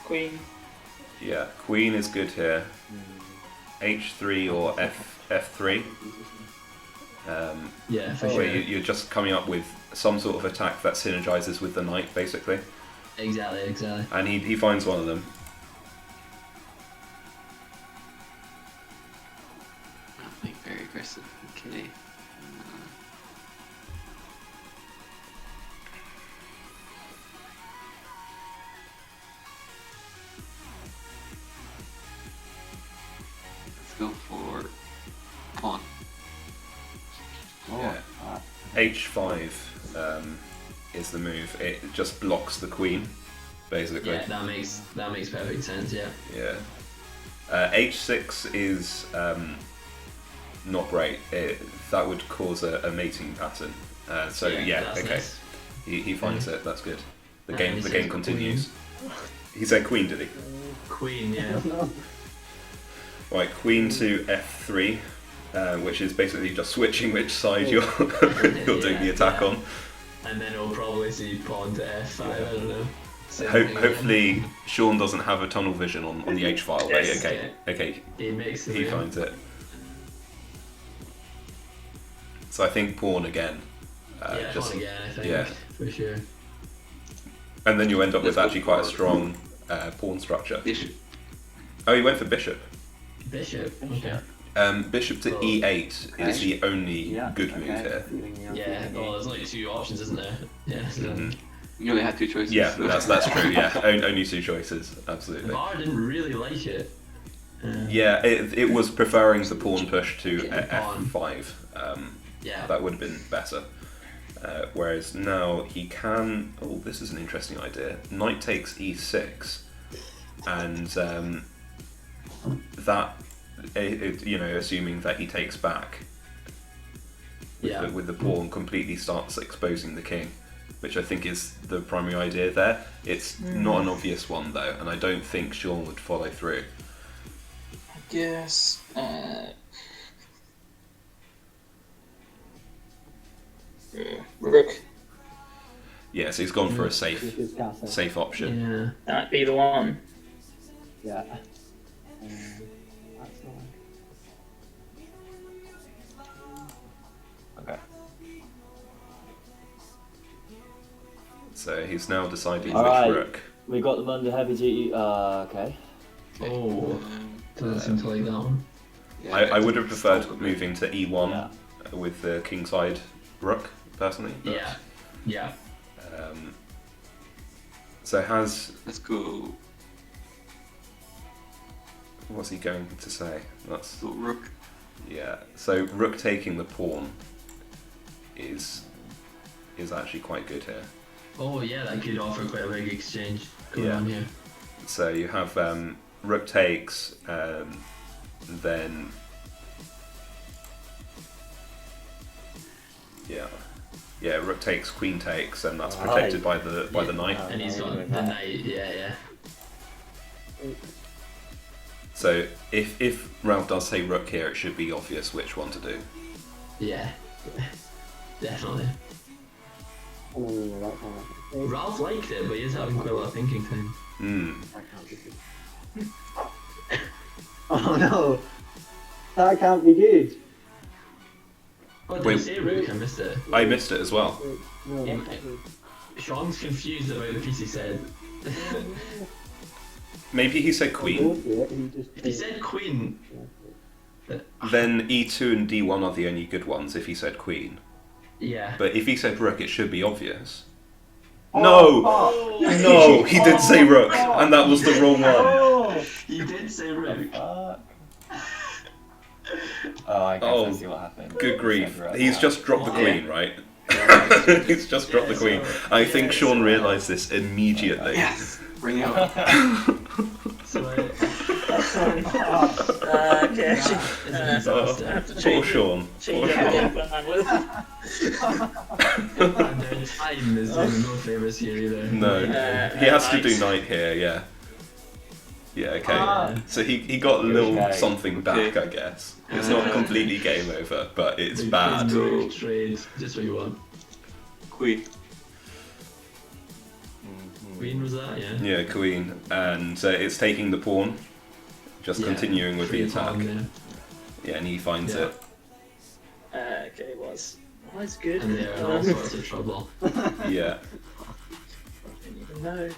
Queen. Yeah, queen is good here. H3 or F3. Yeah, for Where sure. you're just coming up with some sort of attack that synergizes with the knight, basically. Exactly. And he finds one of them. Being very aggressive. Okay. Let's go for pawn. Yeah. H5 is the move. It just blocks the queen, basically. Yeah, that makes perfect sense. Yeah. Yeah. H6 is not great. That would cause a mating pattern. So yeah, that's okay. nice. He finds it. That's good. The And game he the says game continues. He said queen, did he? Queen, yeah. Right, queen to F3. which is basically just switching which side you're doing the attack on. And then we'll probably see pawn to f5, I don't know. Hopefully Sean doesn't have a tunnel vision on the H file. Yes. Okay, He makes the he move. finds it. So I think pawn again. Yeah, Just pawn again, I think, yeah. for sure. And then you end up with Let's go actually quite a pawn. strong pawn structure. Bishop. Oh, he went for bishop. Bishop, okay. Bishop to e8 is the only Yeah. good move here. Yeah, well, there's only 2 options, isn't there? Yeah, so You only had 2 choices. Yeah, so- that's true. Yeah, only 2 choices. Absolutely. Bar didn't really like it. Yeah, it was preferring the pawn push to Yeah, the pawn. f5. Yeah. That would have been better. Whereas now he can. Oh, this is an interesting idea. Knight takes e6, and that, assuming that he takes back, Yeah. with the pawn completely starts exposing the king, which I think is the primary idea there. It's not an obvious one though, and I don't think Sean would follow through. I guess. Rook. Yeah, so he's gone for a safe This is castle. option. Yeah. That might be the one. Yeah. That's the one. Okay. So he's now deciding All which right. rook. We got them under heavy duty. Okay. Oh, doesn't seem to like that one. Yeah, I would have it's preferred still good. moving to e1 Yeah. with the kingside rook, personally. But, Yeah. Yeah. So has Let's go. what's he going to say? That's So rook. yeah. So rook taking the pawn is actually quite good here. Oh, yeah, that could offer quite a big exchange going Yeah. on here. So you have rook takes, then yeah, rook takes, queen takes, and that's protected by the knight. And he's got the knight, yeah. So if Ralph does say rook here, it should be obvious which one to do. Yeah. Definitely. Oh, no, that's not right. Ralph liked it, but he's having quite a lot of thinking time. That can't be good. Oh no! That can't be good. Oh, did Wait. I say rook? I missed it. I missed it as well. No, Yeah, that's not good. Sean's confused about the piece he said. Maybe he said Go queen. for it, he just If he said queen, Then e2 and d1 are the only good ones if he said queen. yeah. But if he said rook, it should be obvious. Oh, No! fuck. No, he did say rook, and that was the wrong one. Oh! He did say rook. Fuck. Oh, I guess Oh, I see what happened. Good grief. Said rook. He's just dropped the Oh, queen, right? He's just dropped the queen. I think Sean realised this immediately. Yes. Bring it up. So, Okay. it's a disaster. Poor Sean. Change Poor that Sean. game plan with. And their time is doing no favours here either. No, Uh, he has to do knight. knight here, yeah. Yeah, okay. Ah. So he got a little Okay. something back, Okay. I guess. It's not completely game over, but it's bad. No trade, just what you want. Queen. Queen was that, yeah? Yeah, queen. And it's taking the pawn, just Yeah, continuing with the free pawn attack. there. Yeah, and he finds Yeah. it. Okay, was. That's good. And they're in all sorts of trouble. Yeah. Didn't even know.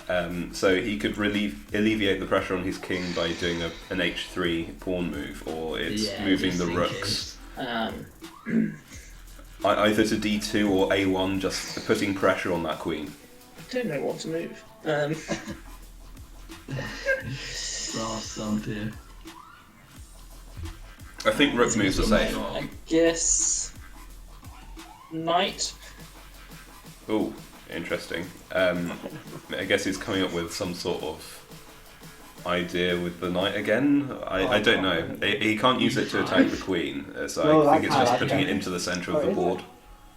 Don't. So he could alleviate the pressure on his king by doing an h3 pawn move, or it's Yeah, moving just the in rooks. Um, Either to d2 or a1, just putting pressure on that queen. don't know what to move. Ralph stumped here. I think rook moves are safe. I guess. Knight. Oh, interesting. I guess he's coming up with some sort of idea with the knight again. I don't know. He can't use it to attack the queen, so No, I think that it's just can't, putting that it into the centre Oh, of the is it? board.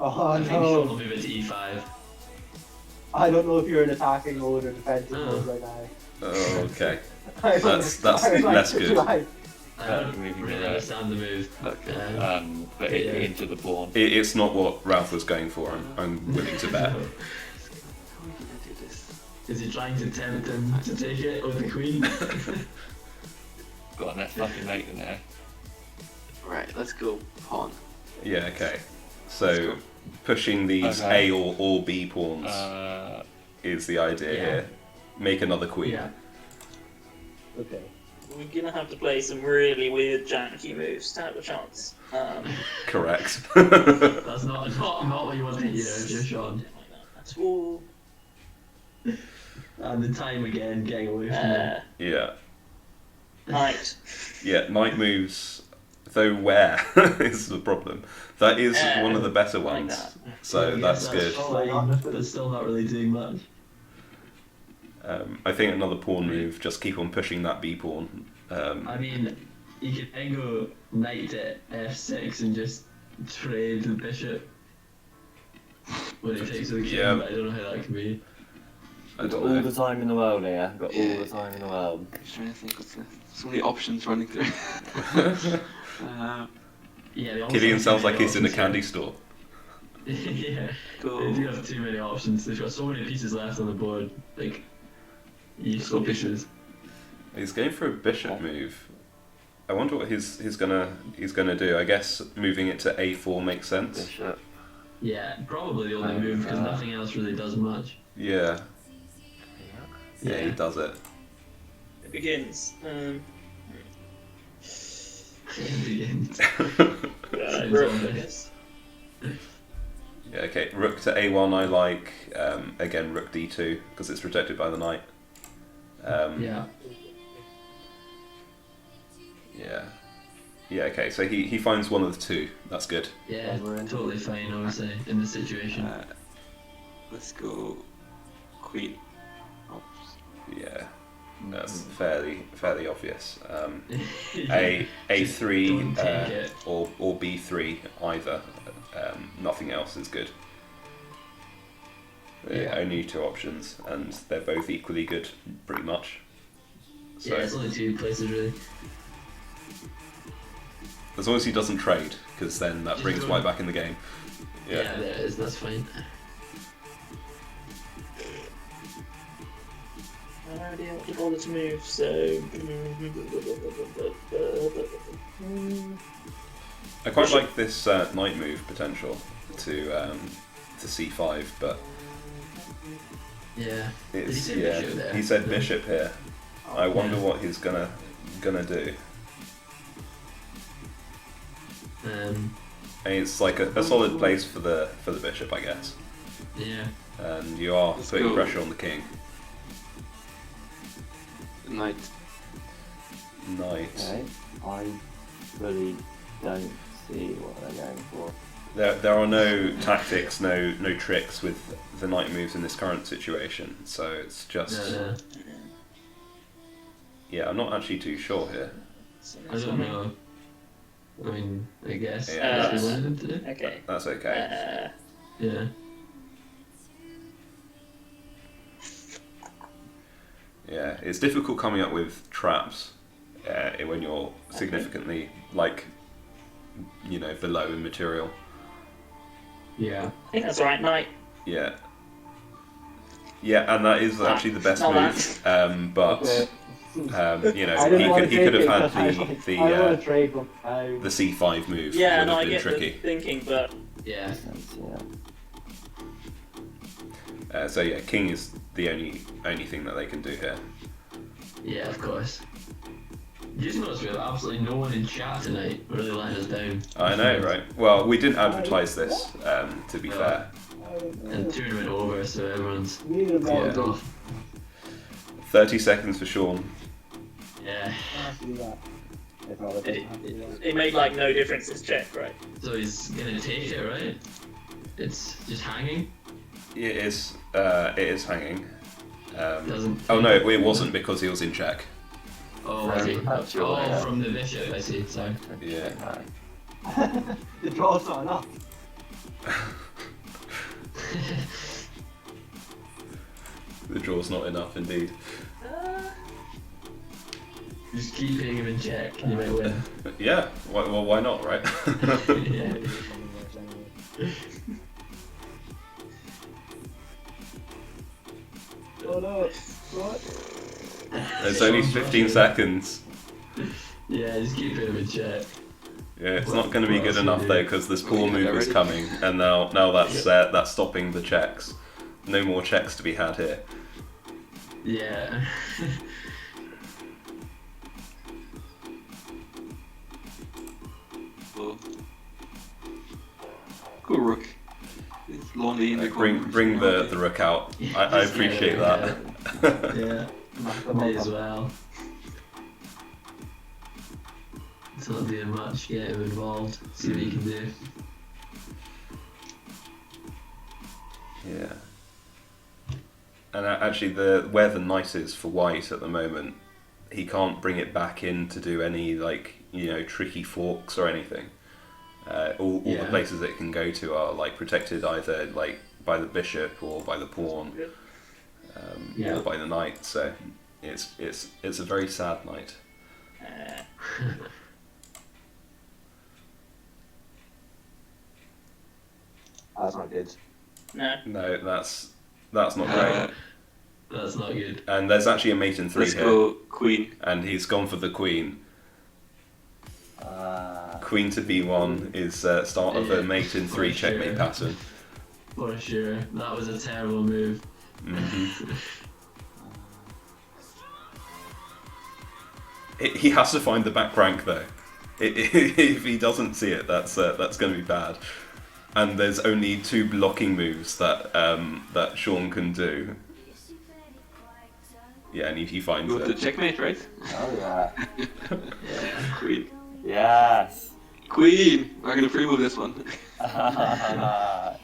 Oh I think Sean will no! move it to e5. I don't know if you're in attacking mode or defensive Oh. mode right now. Oh, okay. I don't That's know. I would like less to good. try. I Better don't moving really the understand the move. but into the pawn. It's not what Ralph was going for. I'm willing to bet. How are we gonna do this? Is he trying to tempt him to take it with the queen? God, let's fucking make them now. Right, let's go pawn. Yeah, okay. So pushing these Okay. A or B pawns is the idea Yeah. here. Make another queen. Yeah. Okay. We're gonna have to play some really weird janky moves to have a chance. Correct. That's not what you want to hear if you're Sean. That's all. And the time again getting away from him. Yeah. Knight. Yeah, knight moves, though where is the problem. That is one of the better ones. that. So Yeah, that's good. Fine, but still not really doing much. I think another pawn move, just keep on pushing that B pawn. I mean, you could then go knight to f6 and just trade the bishop when it takes the king, Yeah. but I don't know how that can be. I We've got don't all know. the time in the world here. We've got all the time in the world. I'm just trying to think of so many options running through. Yeah, they almost Killian have sounds too like many he's in a options candy store. here. Yeah, Go. they do have too many options. They've got so many pieces left on the board, like useful pieces. He's going for a bishop move. I wonder what he's gonna do. I guess moving it to A4 makes sense. Bishop. Yeah, probably the only move because nothing else really does much. Yeah. Yeah, he does it. It begins. Begins. Rook, I guess. Yeah, okay. Rook to A1 I like. Again, rook D2 because it's protected by the knight. Yeah. Yeah. Yeah, okay. So he finds one of the two. That's good. Yeah, totally fine, obviously, in this situation. Let's go queen. Yeah. That's fairly obvious. Don't A3 take it. or B3 either. Nothing else is good. Yeah. Only two options, and they're both equally good, pretty much. So Yeah, it's only two places really. as long as he doesn't trade, because then that brings White back in the game. Yeah, there it is, that's fine. I already have to bother to move, so. I quite like this knight move potential to C5, but Yeah. Did he it's say bishop there? he said bishop here. I wonder what he's gonna do. Um, I mean, it's like a solid place for the bishop, I guess. yeah. And you are Let's putting go. pressure on the king. Knight. Knight. Okay. I really don't see what they're going for. There are no tactics, no tricks with the knight moves in this current situation. So it's just No. yeah. I'm not actually too sure here. I don't know. I mean, I guess Yeah, that's what that's- we wanted him to do. Okay. That's okay. Yeah. Yeah, it's difficult coming up with traps when you're significantly like below in material. Yeah. I think that's alright, Knight. Yeah. Yeah, and that is actually the best not move. But I didn't want he to could take have it had 'cause the I want to trade one time. the C5 move Yeah, would no, have I been get tricky. the thinking, but Yeah. Yeah. So yeah, king is the only thing that they can do here. Yeah, of course. You just noticed we have absolutely no one in chat tonight. Really letting us down. I know, right? Well, we didn't advertise this, to be fair. And tournament over, so everyone's Neither of Yeah. us logged off. 30 seconds for Sean. Yeah. do that. If I was it made like no difference this check, right? So he's gonna take it, right? It's just hanging. It is hanging. Doesn't. Oh no, it wasn't because he was in check. Oh, I see. That's your way, Oh, yeah. from the bishop. I see. Sorry. Yeah. The draw's not enough. The draw's not enough indeed. Just keep hitting him in check, and you might win. Yeah, well, why not, right? Yeah. Oh no! What? It's only 15 seconds. Yeah, just keep hitting him in check. Yeah, it's not going to be good enough though, because this poor move is coming, and now that's stopping the checks. No more checks to be had here. Yeah. So, go rook. It's lonely in the corner. Bring the rook out. I appreciate that. Yeah. May as well. It's not doing much, get him involved, see what you can do. Yeah. And actually, where the knight is for white at the moment, he can't bring it back in to do any tricky forks or anything. All the places it can go to are protected either by the bishop or by the pawn, or by the knight. So it's a very sad night. That's not good. No. That's not great. That's not good. And there's actually a mate in 3 Let's here, go queen. and he's gone for the queen. Queen to b1 is start of a mate in 3 checkmate pattern. For sure. That was a terrible move. He has to find the back rank though. If he doesn't see it, that's going to be bad. And there's only 2 blocking moves that Sean can do. Yeah, and he finds Go to it. checkmate, right? Oh yeah. Queen. Yes. Queen! I'm gonna free move this one. Yeah.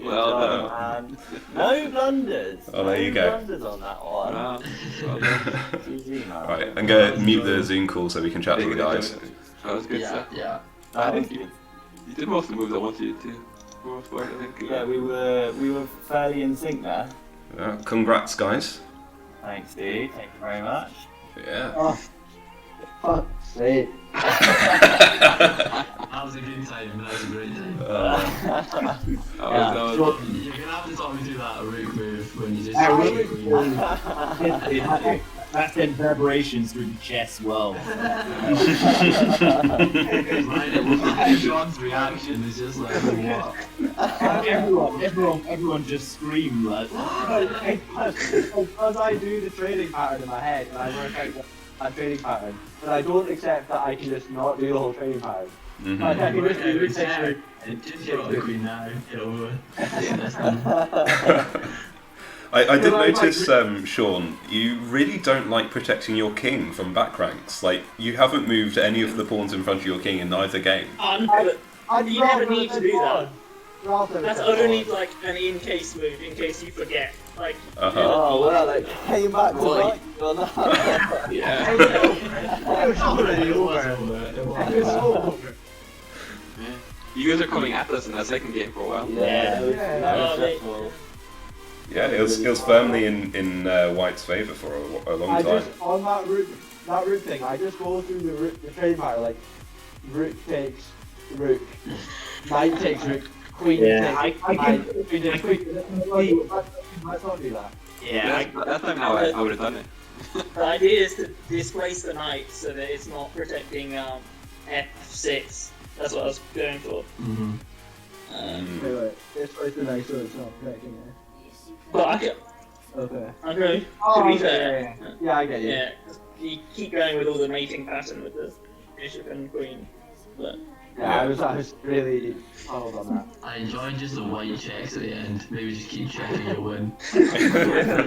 Well done. And no blunders. Oh, there you No go. blunders on that one. Wow. Well done. GG, man. Right, I'm going to mute the Zoom call so we can chat to the guys. That was good stuff. Yeah. I You think, did most of the moves I wanted you to. For the most part, I think. yeah, we were fairly in sync there. Congrats, guys. Thanks, Steve. Thank you very much. Yeah. Oh, fuck's sake. That was a good time, that was a great time. That was You're gonna have to talk me through that rook move when you just That's in preparations through the chess world. John's reaction is just like, what? Everyone just screamed like. Because I do the training pattern in my head and I work out a training pattern, but I don't accept that I can just not do the whole training pattern. I can just do the section. Just get the queen now, get over it. I did Well, I notice, Sean, you really don't like protecting your king from back ranks. You haven't moved any of the pawns in front of your king in either game. You never need to do that. That's only only an in-case move, in case you forget. Oh well, it came back to Boy. life. Yeah. It's already over. It's over. You guys are coming at us in that second game for a while. Yeah. That was stressful. Yeah, it was firmly in White's favour for a long I time. just on that root thing. I just go through the trade pattern rook takes rook, knight takes rook, queen takes knight, queen takes queen. Let's not do that. Yeah, That's not how I would have done it. the idea is to displace the knight so that it's not protecting f6. That's what I was going for. Wait, it's the knight so it's not protecting it. But I can, Okay. okay, to Oh, be okay, fair, yeah, I get you. yeah, you keep going with all the mating pattern with the bishop and queen. But Yeah, I was really puzzled on that. I enjoyed just the white checks at the end. Maybe just keep checking your win. Yeah.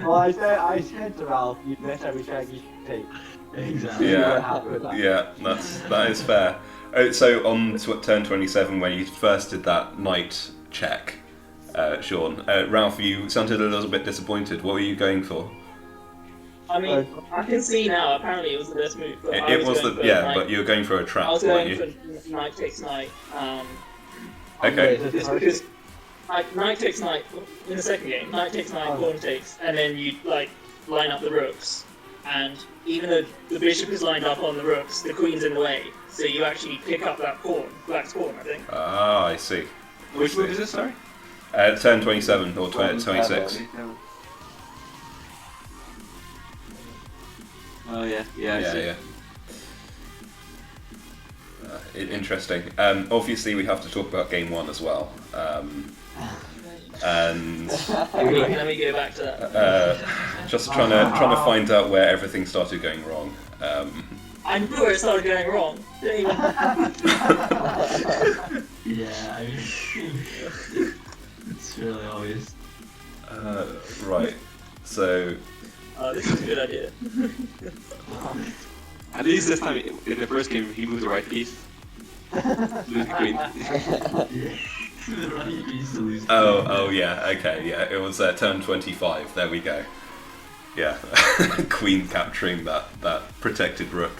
Well, I said to Ralph, next time we check, you should take. Exactly. You weren't happy with that. Yeah, that is fair. So on turn 27, when you first did that knight check, Sean, Ralph, you sounded a little bit disappointed. What were you going for? I mean, I can see now. Apparently, it was the best move. But I It was going for yeah, knight. but you were going for a trap, I was weren't going you? for knight takes knight. Okay. Just because like knight takes knight in the second game. Knight takes knight, pawn takes, and then you like line up the rooks. And even though the bishop is lined up on the rooks, the queen's in the way. So you actually pick up that pawn, black's pawn, I think. Ah, I see. Which move is this, sorry? Turn 27 or 26. Oh, yeah. Yeah, I see. Yeah. Interesting. Obviously, we have to talk about game 1 as well. And Let me go back to that. just trying to find out where everything started going wrong. I knew where it started going wrong. Didn't even... Yeah, I mean, it's really obvious. Right. So. this is a good idea. At least this time, in the first game, he moved the right piece. Lose the queen. The right piece to lose. Oh yeah. Okay. Yeah. It was turn 25. There we go. Yeah. Queen capturing that protected rook.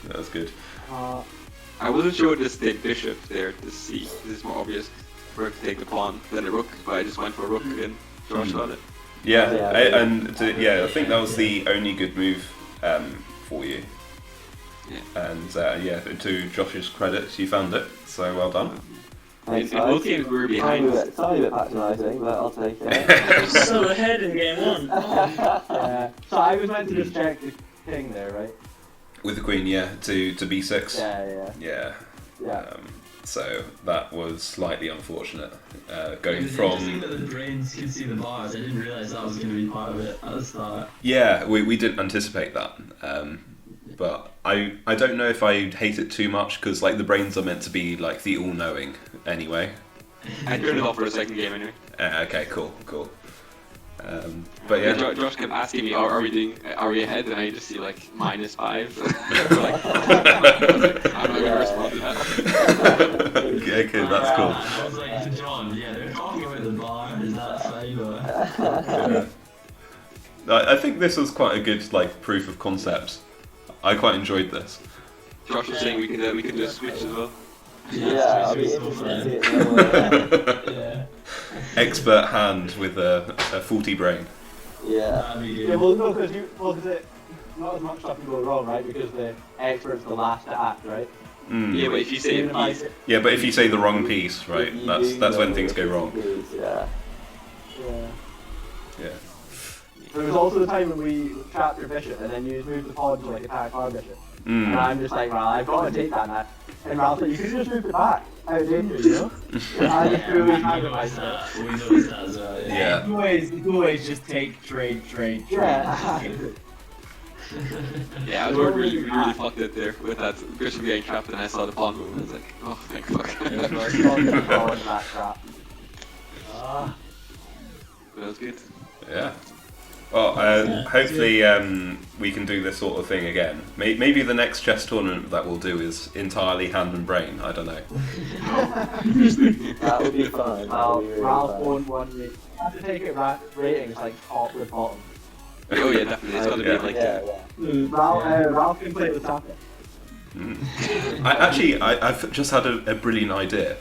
That was good. I wasn't sure what this did bishop there to see. This is more obvious. Rook to take the pawn, then the rook, but I just went for a rook and Josh got it. Yeah. I think that was the only good move for you. Yeah. And to Josh's credit, you found it. So well done. In both games we were behind. It's a bit patronising, but I'll take it. So ahead in game 1. Yeah. So I was meant to just check the king there, right? With the queen, yeah, to b6. Yeah. So that was slightly unfortunate. Going It was from interesting that the brains could see the bars. I didn't realise that was going to be part of it at the start. yeah, we didn't anticipate that. But I don't know if I hate it too much because like the brains are meant to be like the all-knowing anyway. I turned it off for the second game anyway. Okay, cool. But yeah. Josh kept asking me, are we ahead? And I just see like -5. I'm not going to respond to that. Okay, that's cool. I was like, to John, yeah, they're talking about the bar. Is that fine? Or... I think this was quite a good like proof of concept. I quite enjoyed this. Josh was saying we could do a switch as well. Yeah, I'll be interested to see it the other way. Yeah. Expert hand with a faulty brain. Yeah. That'd be Yeah, good. well, no, because not as much stuff can go wrong, right? Because the expert's the last to act, right? Yeah, but if you say Even a if I piece, say- Yeah, but if you say the wrong piece, right, You that's do when know things go wrong. Yeah. Yeah. There was also the time when we trapped your bishop and then you moved the pawn to like attack our bishop. And I'm just like, well, I've got to take that now. And Ralph's like, you could just move it back out of danger, you know? And I just threw We his hand noticed away. that. We noticed that as well. Yeah. It's always just take, trade. Yeah. yeah, I was really fucked it there with that bishop getting trapped, and I saw the pawn move, and I was like, oh, thank fuck. That trap. That was good. Yeah. Well, hopefully we can do this sort of thing again. Maybe the next chess tournament that we'll do is entirely hand and brain. I don't know. That would be fun. That would be really Ralph fun. won one week. I have to take it back. Ratings like top with bottom. Oh yeah, definitely. It's got to be like Ralph can play the top. I've just had a brilliant idea.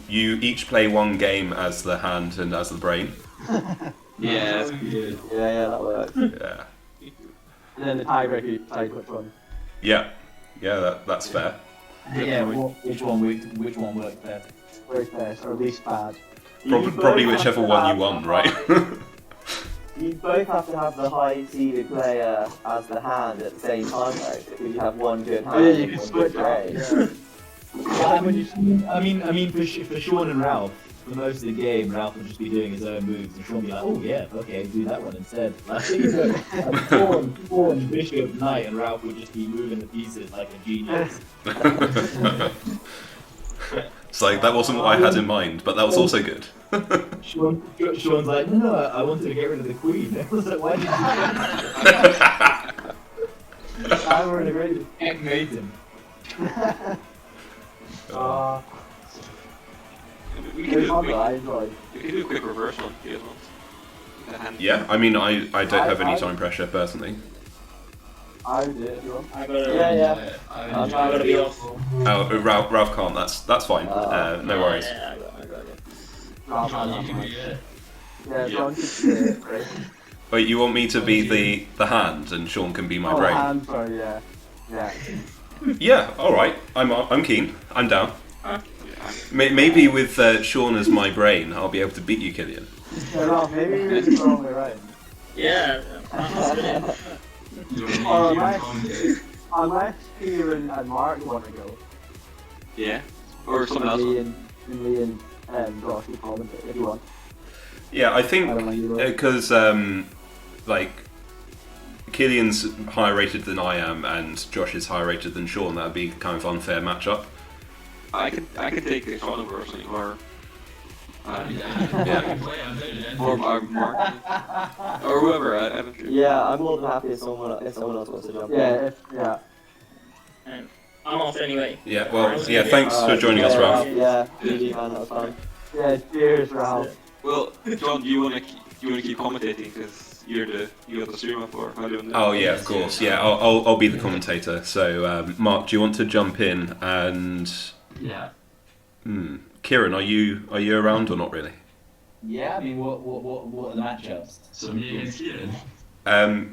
You each play one game as the hand and as the brain. Yeah, That would be good. Yeah, that works. Yeah. And then the tiebreaker, you decide which one. Yeah. That's fair. Yeah, which one worked best? Where's best or least bad. Probably whichever one you won, right? You both have to have the high-seeded player as the hand at the same time, though. Because you have one good hand Oh yeah, you and can one switch good up. brain. Yeah. I mean, for Sean and Ralph, for most of the game, Ralph would just be doing his own moves, and Sean would be like, oh yeah, okay, do that one instead. Like, pawn, bishop, knight, and Ralph would just be moving the pieces like a genius. It's like that wasn't what I had in mind, but that was also good. Sean's like, no, I wanted to get rid of the queen. I was like, why did you do that? I'm already ready. Checkmate him. we It can was do fun a though, I quick, enjoyed. we can do a quick reversal if you guys want. The hand. Yeah, I mean, I don't have any time pressure personally. I would do it if you want. I gotta, Yeah. I gotta be off. Oh, Ralph can't. That's fine. No worries. Yeah, I got it. John, you can be it. Yeah, John should be it, right? Wait, you want me to be the hand and Sean can be my brain? I'm sorry, yeah. Yeah. Yeah, alright. I'm keen. I'm down. Maybe with Sean as my brain, I'll be able to beat you, Killian. Fair enough, maybe we did it the wrong way around. Yeah, that's brilliant. Unless Kieran and Mark want to go. Yeah. Or someone else. Me and Josh can commentate if you want. Yeah, I think I don't know, you will. because like Killian's higher rated than I am, and Josh is higher rated than Sean. That would be kind of unfair matchup. I can take the Sean over or something, or Yeah. or Mark, or whoever. I don't care. Yeah, I'm more than happy if someone else wants to jump in. Yeah. I'm off anyway. Yeah. Well. Yeah. Thanks for joining us, Ralph. Yeah, GG man, that was fun. Yeah, cheers, Ralph. Well, John, do you wanna keep commentating because you got the stream up, or how do you want to? Oh yeah, of course. Yeah, I'll be the commentator. So Mark, do you want to jump in and? Yeah. Kieran, are you around or not really? Yeah, I mean, what are the matchups? So me against Kieran.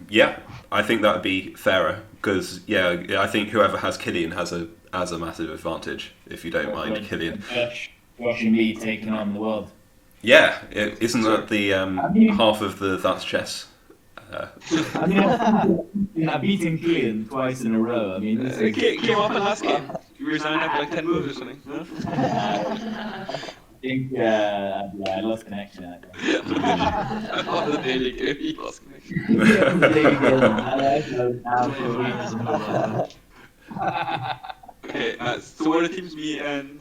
Yeah, I think that would be fairer because I think whoever has Killian has a massive advantage. If you don't mind, Killian. Josh and me taking on the world. Yeah, isn't that the half of the That's Chess? I mean, I've beaten Killian twice in a row. I mean, this is... Came up in last game. You resigned after like 10 moves or something. No? I think, yeah, I lost connection. I thought the daily game he lost connection. Okay, so what are the teams me and?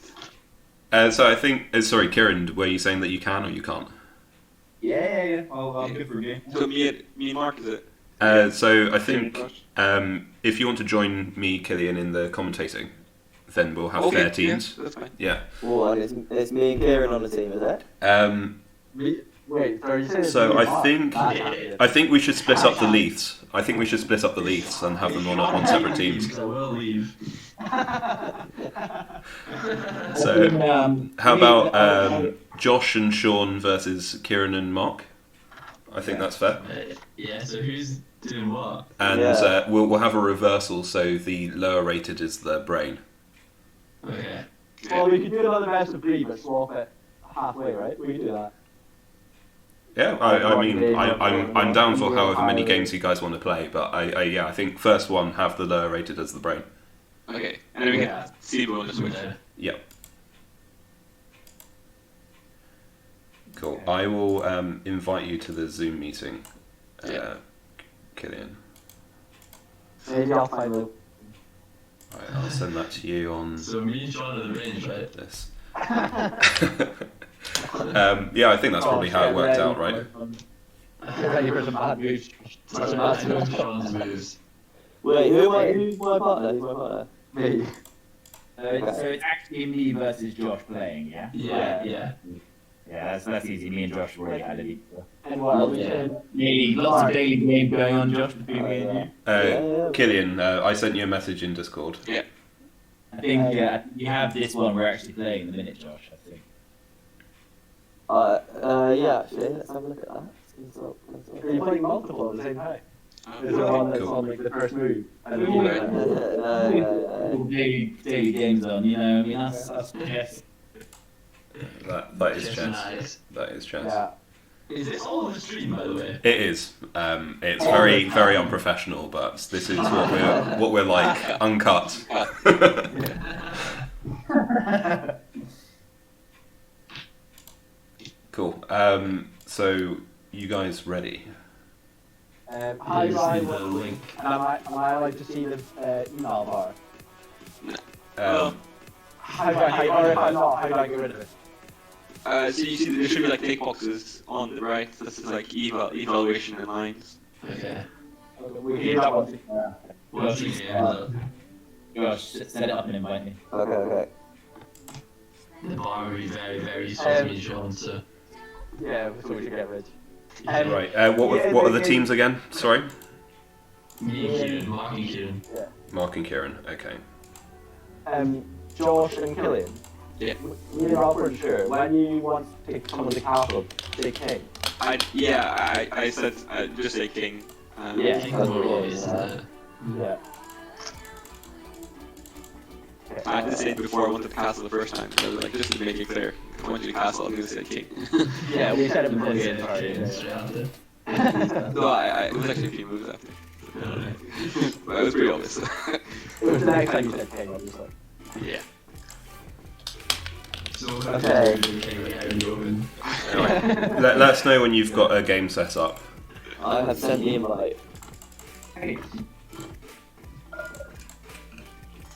So I think, sorry, Kieran, were you saying that you can or you can't? Yeah. I'll go for a game. So me and Mark, is it? So I think if you want to join me, Killian, in the commentating, then we'll have fair teams. Yeah, that's fine. Yeah. Oh, and it's me and Kieran on the team, is it? Wait, so you said So I think we should split up the Leiths. I think we should split up the Leiths and have them on separate teams. Because I will leave. So how about Josh and Sean versus Kieran and Mark? I think that's fair. Yeah. So who's doing what? And Yeah. we'll have a reversal, so the lower rated is the brain. Okay. Well, we could do another best of 3, but swap it halfway, right? We could do that. Yeah, I mean, I'm down for however many games you guys want to play, but I think first one have the lower rated as the brain. Okay, and then we can see if we want to switch. Yep. Cool. I will invite you to the Zoom meeting, Killian. Maybe I'll find it. Right, I'll send that to you on So me and Sean are the range, right? this. Yeah, I think that's probably how it worked out, right? Ready for some bad moves. So I know Sean's moves. Wait, who's my partner? Who's my partner? Me. So it's actually me versus Josh playing, yeah? Yeah. Yeah, that's easy. Me and Josh have already had it. And what we said. Lots of daily game going on, Josh, between me and you. Killian, I sent you a message in Discord. Yeah. I think you have this one we're actually playing in the minute, Josh, I think. Yeah, actually, let's have a look at that. Are you playing multiple at the same time? Is there one that's on like the first move? And then Daily games on, you know, I mean, that's chess. That is Chess chess. nice. That is chess. yeah. Is this all on the stream, by the way? It is. It's very unprofessional, but this is what we're like, uncut. Cool. So you guys ready? How do I Please leave the link. am I allowed to see the email bar? How do I, or if I'm not, how do I get rid of it? So you see, there should be like tick boxes on the right. This is like evaluation and lines. Okay. We can do that one. Well, Josh, set it up and invite me. Okay. the bar will be very soon, Sean, so. Yeah, so we should get rich. Right. What are the teams again? Sorry. Me and Kieran, Mark and Kieran. Mark and Kieran. Okay. Josh and Killian. Yeah. You're not pretty sure. When you want to pick someone to castle, say king. I said just say king. Yeah. King more obvious, isn't it? Yeah. I had to say it before I wanted to castle the first time. I was like, just to make it clear, if I want you to castle, I'm going to say king. Yeah, we said it before the Yeah, game started. king straight after. No, it was actually a few moves after. But it was pretty obvious. It was the next time you said king, obviously. Yeah. So, Okay. king right out in the open. Let us know when you've got a game set up. I have sent the invite.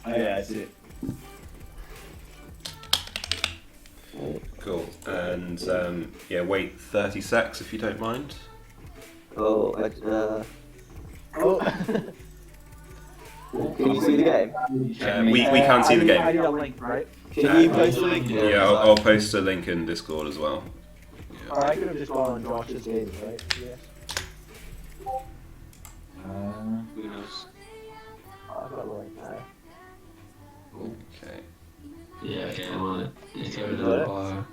Oh yeah, I see it. Cool. And yeah, wait 30 secs if you don't mind. Oh, oh. Can you see the game? We can see the I game. need a link, right? Can you post a link? Yeah, I'll post a link in Discord as well. Or I could have just gone on Josh's game, right? Yeah. Who knows? I've got a link now. Okay. Yeah, okay, I'm on it. Let's get rid of the bar.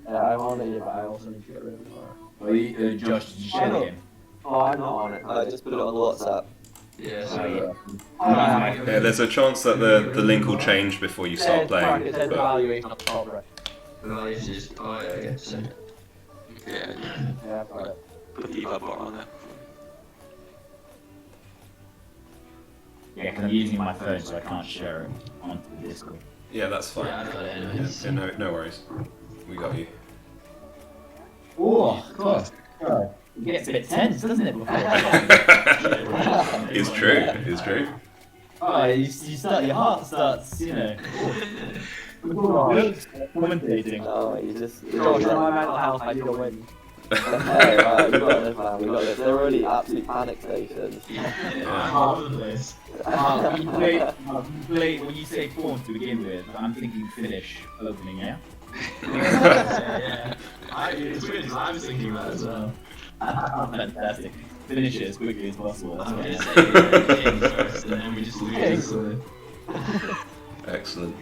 Yeah, I'm on it, but I also need to get rid of the bar. Well, Josh, did you share the game? Oh, I'm not on it. I just put it on WhatsApp. Yeah, Oh so yeah. Yeah, there's a chance that the link will change before you start playing. It says But evaluation at the top right. the value is just. Oh, yeah, okay, so. Yeah, Yeah, I've got it. put the EVA bar on there. Yeah, because I'm using my phone, so I can't share it onto the Discord. yeah, that's fine. Yeah, I've got it anyways. Yeah, no worries. We got you. Oh, God. It gets a bit tense, doesn't it? Before It's true. It's true. oh, you start, your heart starts, you know. Commentating. Oh, you just. Josh, for my mental health, I need a win. Okay, right, we got this, man. We got this. They're already absolute panic stations. All over the place. When you say pawn to begin with, I'm thinking finish opening, yeah? Yeah. It's weird because I was thinking that as well. Fantastic. Finish it as quickly as possible. That's I'm what gonna I say king first and then we just lose. So. Excellent.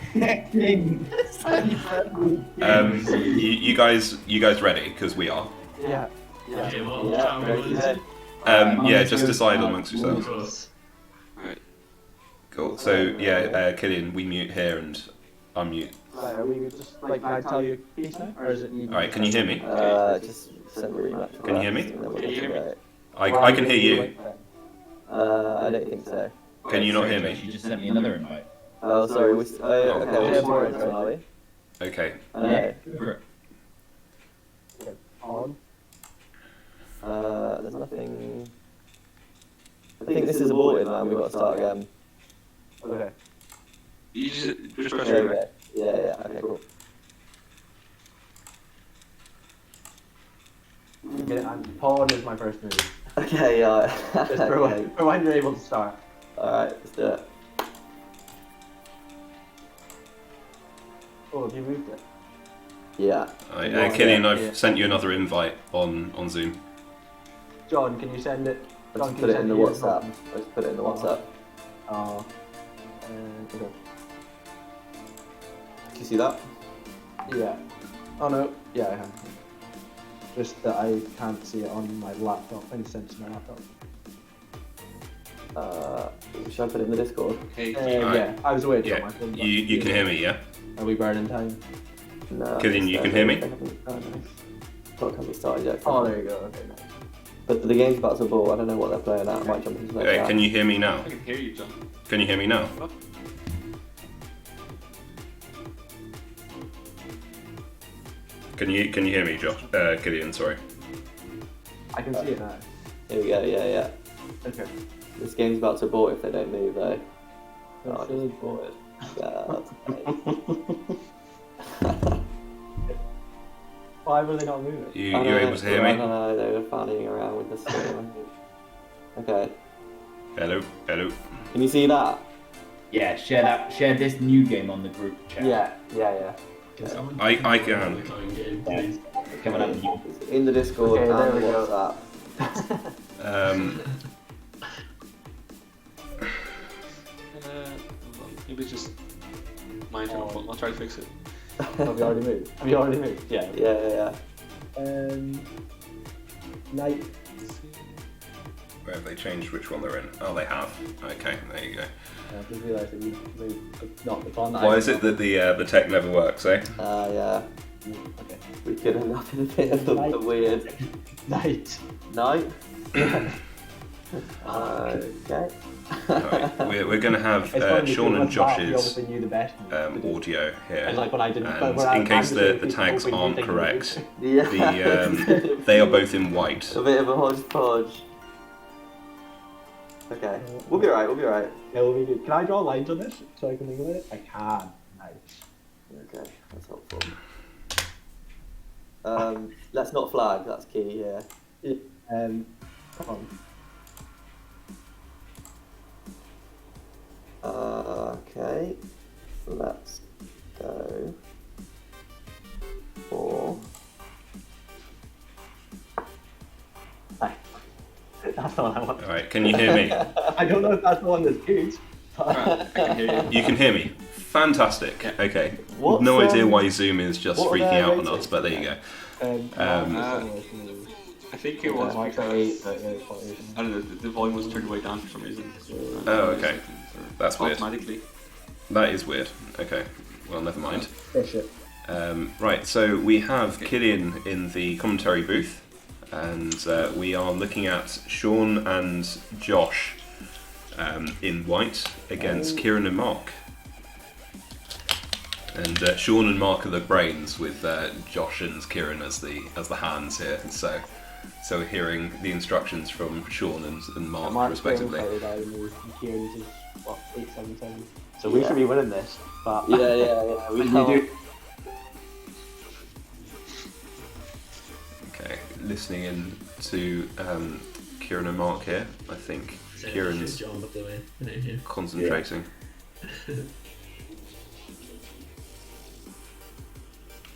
am. You guys ready? Because we are. Yeah. Okay, well, Yeah, how very is good. it? Yeah, just decide amongst Of yourselves. course. Cool. So yeah, Killian, we mute here and unmute. Right, are we just, like, can I tell you a piece now? Or is it you? Alright, can you hear me? Just send a rematch. Can you hear me? And then we'll Can you get hear me? to it. I can hear you. I don't think so. Can you not hear You me? just sent me another invite. Oh, sorry. Okay, we're Yeah, more sorry. intro, are we? Okay. I know. On. There's nothing. I think this is aborted, man. We've got to start again. Okay. You just press There we redirect. go. Yeah. Okay, cool. Yeah, and pawn is my first move. Okay, yeah. Just for when you're able to start. Alright, let's do it. Oh, have you moved it? Yeah. Killian, I've sent you another invite on Zoom. John, can you send it? I John, just can put you it in send the it WhatsApp. I just put it in the WhatsApp. Okay. Can you see that? Yeah. Oh no. Yeah, I have. Just that I can't see it on my laptop. I can send it to my laptop. Should I put it in the Discord? Okay. Alright. Yeah, I was away from Yeah. my phone. You can hear me, yeah? Are we burning time? No. Killian, you can hear me? Oh, no. Not can be started yet. Oh, there you go. Okay. Nice. But the game's about to ball. I don't know what they're playing at. I might jump into the Okay, can you hear me now? I can hear you, John. Can you hear me now? Can you hear me, Josh? Killian, sorry. I can see it now. Here we go. Yeah. Okay. This game's about to abort if they don't move though. Oh, I That's just really aborted. Yeah, that's Why will they not move it? You able to hear I me? don't know, they were fanning around with the stream. Okay. Hello. Can you see that? Yeah, share this new game on the group chat. Yeah. Can someone I the can. current game, please? Coming up new. It's in the Discord Okay, there and we the go. WhatsApp. Maybe just my turn. I'll try to fix it. Have you already moved? Have you already moved? Yeah. Yeah. Knight. Where have they changed which one they're in? Oh, they have. Okay, there you go. I just realised that you moved not the pawn. Why is it that the tech never works, eh? Yeah. Okay. We could end up in a bit of the weird. Knight. Knight? Okay. Right. We're going to have It's funny Sean and because when Bart, you Josh's obviously knew the best. audio here. And like when I didn't. And when in case I'm the just tags hoping you aren't think correct, Yeah. they are both in white. A bit of a hodgepodge. Okay. We'll be alright, Yeah, we'll be good. Can I draw lines on this so I can think of it? I can. Nice. Okay, that's helpful. Let's not flag, that's key, yeah. Come on. Okay. Let's go for... That's the one I want. Alright, can you hear me? I don't know if that's the one that's good. Alright, I can hear you. You can hear me. Fantastic. Okay. What's, No idea why Zoom is just what are freaking their out on ratings? us, but there you go. I think it was because I don't know, the volume was turned way down for some reason. Oh, okay. That's weird. Automatically. That is weird. Okay. Well, never mind. Bishop. Right, so we have Killian in the commentary booth, and we are looking at Sean and Josh in white against Kieran and Mark. And Sean and Mark are the brains, with Josh and Kieran as the hands here. So we're hearing the instructions from Sean and Mark respectively. Kieran's is what, 877. So we should be winning this. But Yeah. We you can't. do. Okay, listening in to Kieran and Mark here. I think Kieran's concentrating.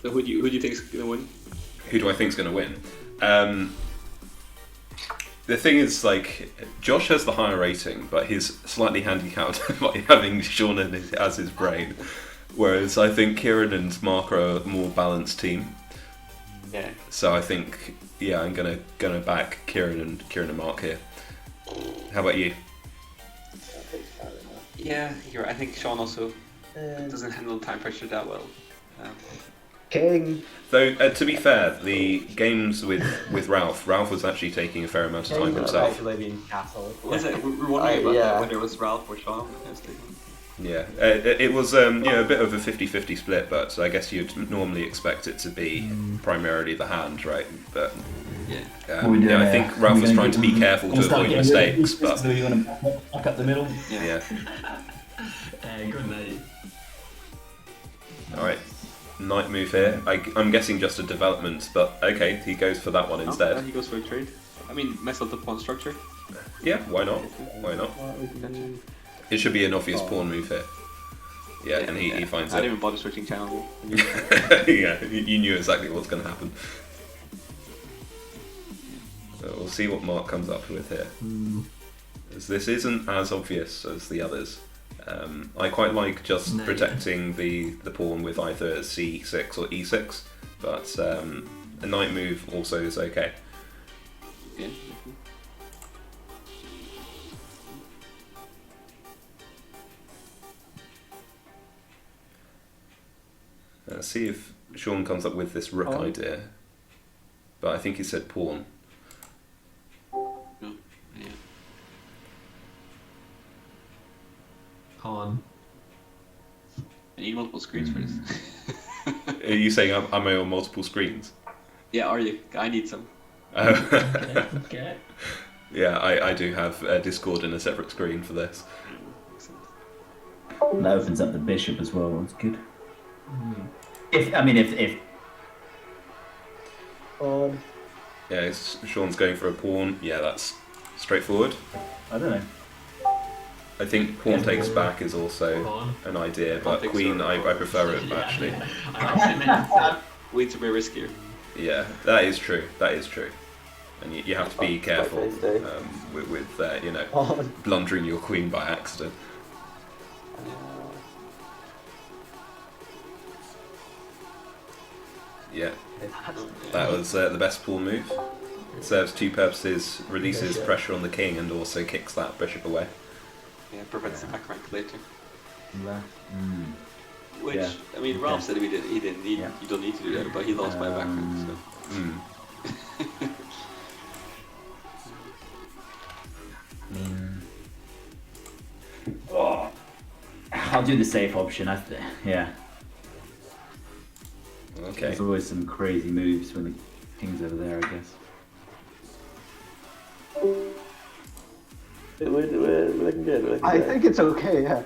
So who do you think is gonna win? Who do I think is going to win? The thing is, like, Josh has the higher rating, but he's slightly handicapped by having Sean as his brain. Whereas I think Kieran and Mark are a more balanced team. Yeah. So I think, yeah, I'm gonna back Kieran and Mark here. How about you? Yeah, you're right. I think Sean also doesn't handle time pressure that well. King. Though, to be fair, the games with Ralph was actually taking a fair amount of time himself. Castle. Was it? We're wondering about yeah. that, whether it was Ralph or Sean. Yeah, it was a bit of a 50-50 split, but I guess you'd normally expect it to be primarily the hand, right? But Yeah. I think Ralph was trying to be careful to avoid mistakes, but So you want to back up the middle? yeah. Good night. All right, knight move here. I'm guessing just a development, but okay, he goes for that one Yeah, instead. he goes for a trade. I mean, mess up the pawn structure. Yeah, why not? Why not? It should be an obvious pawn move here. Yeah, and he finds I it. didn't even bother switching channel. Yeah, you knew exactly what's going to happen. So we'll see what Mark comes up with here. As this isn't as obvious as the others. I quite like just protecting the pawn with either c6 or e6, but a knight move also is okay. Yeah. Let's see if Sean comes up with this rook idea. But I think he said pawn. No. Yeah. Pawn. I need multiple screens for this. Are you saying am I on multiple screens? Yeah, are you? I need some. Okay. Yeah, I do have Discord in a separate screen for this. That opens up the bishop as well. That's good. If Yeah, Sean's going for a pawn. Yeah, that's straightforward. I don't know. I think pawn takes back is also an idea, but takes queen, back. I prefer it actually. Queen's a bit riskier. Yeah, that is true. That is true. And you have to be careful with you know, blundering your queen by accident. Yeah, that was the best pawn move. It serves two purposes: releases pressure on the king, and also kicks that bishop away. Yeah, prevents the back rank later. Which Yeah. I mean, Ralph said he didn't need. Yeah. You don't need to do that, but he lost by back rank. So. I'll do the safe option. Yeah. Okay. There's always some crazy moves when the king's over there, I guess. We're looking good. We're looking I good. think it's okay, yeah.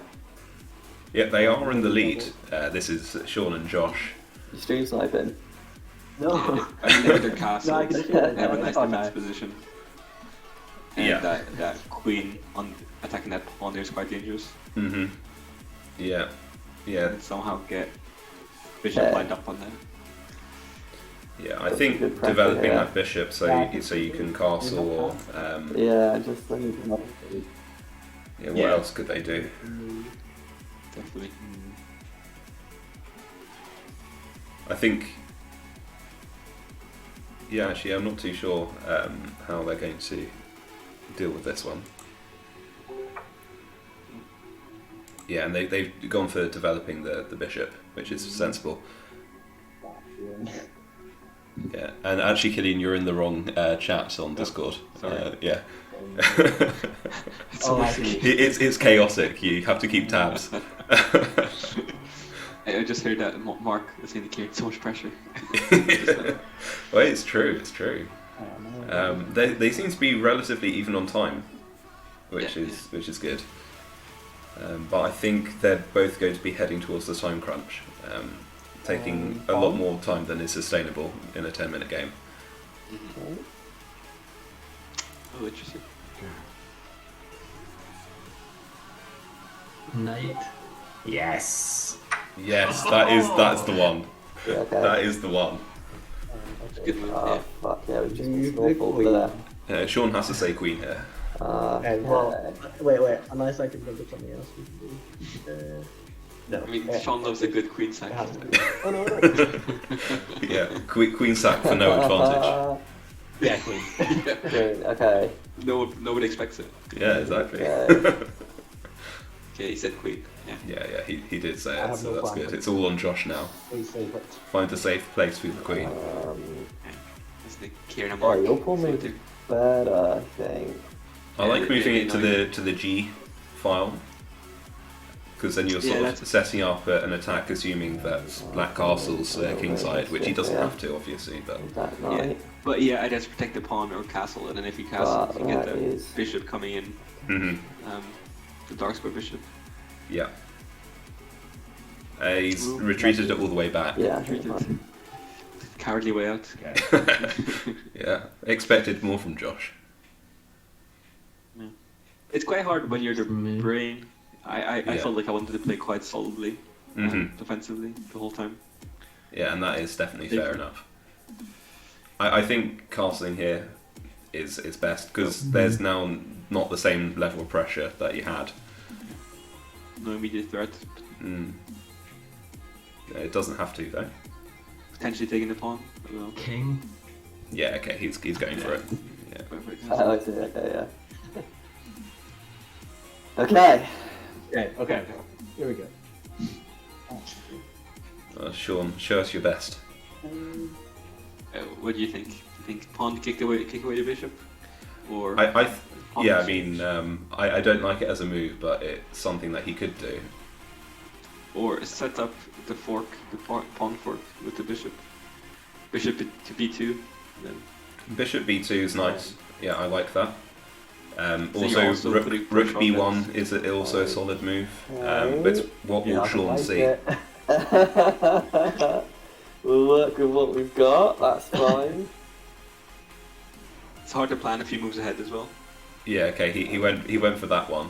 Yeah, they are in the lead. This is Sean and Josh. You stream sniping. No. I mean, they're their castle. No, I can see it. They have a nice Oh, defense no. position. And Yeah. that queen on attacking that pawn there is quite dangerous. Mm-hmm. Yeah. Yeah. And somehow get bishop lined up on that. Yeah. I That's think a good pressure developing here. that bishop so you can castle or Yeah, just looking for yeah, what Yeah. else could they do? Definitely. I think. Yeah, actually, I'm not too sure how they're going to deal with this one. Yeah, and they've gone for developing the bishop, which is sensible. Yeah, and actually, Killian, you're in the wrong chat on Discord. Sorry. Yeah. It's Oh, I always- see. It's chaotic. You have to keep tabs. I just heard that Mark is saying they carried so much pressure. Well, it's true. It's true. They seem to be relatively even on time, which is good. But I think they're both going to be heading towards the time crunch, taking a lot more time than is sustainable in a 10-minute game. Oh, interesting. Knight. Yes. Yes, that's the one. Yeah, okay. That is the one. Good move. Oh, Yeah. fuck yeah, we've just You missed an pick awful queen. there. Sean has to say queen here. Okay, well, wait, unless I can think of something else we can do. No. I mean, Sean loves a good queen sack. Oh, no. Yeah, queen sack for no advantage. Yeah, queen. Queen, okay. Nobody expects it. Yeah, exactly. Okay. Okay, he said queen. Yeah. Yeah, he did say I it, have so no that's plan. good. It's all on Josh now. Please save it. Find a safe place for the queen. That's the Kieran Oh, Mark. your pawn move is better, I think. I like Yeah, moving yeah, it to the G file, because then you're sort Yeah, of setting up an attack assuming that Black Castle's kingside, which he doesn't have to, obviously, but That Yeah, night. but yeah, I just protect the pawn or castle, and then if you castle, But you get that the is- bishop coming in, mhm, the dark square bishop. yeah. He's Ooh, retreated it all the way back. Yeah, I think Treated. Cowardly way out. Yeah, expected more from Josh. It's quite hard when you're the Me. brain. I Yeah. felt like I wanted to play quite solidly, Mhm. defensively the whole time. Yeah, and that is definitely fair enough. I think castling here is best because there's now not the same level of pressure that you had. No immediate threat. Mm. Yeah, it doesn't have to though. Potentially taking the pawn. I don't know. King. Yeah, okay, he's going for it. Yeah. Perfect. Oh, I see, okay, yeah. Okay. Okay. Here we go. Sean, show us your best. What do you think? Do you think pawn to kick away the bishop, or Yeah, I mean, I don't like it as a move, but it's something that he could do. or set up the fork, the pawn fork with the bishop. Bishop to b2. Then Bishop b2 is nice. Yeah, I like that. So you're also Rook putting pressure on b1 is also a solid move. But what will I Sean like see? it. We'll work with what we've got, that's fine. it's hard to plan a few moves ahead as well. Yeah, okay, he went for that one.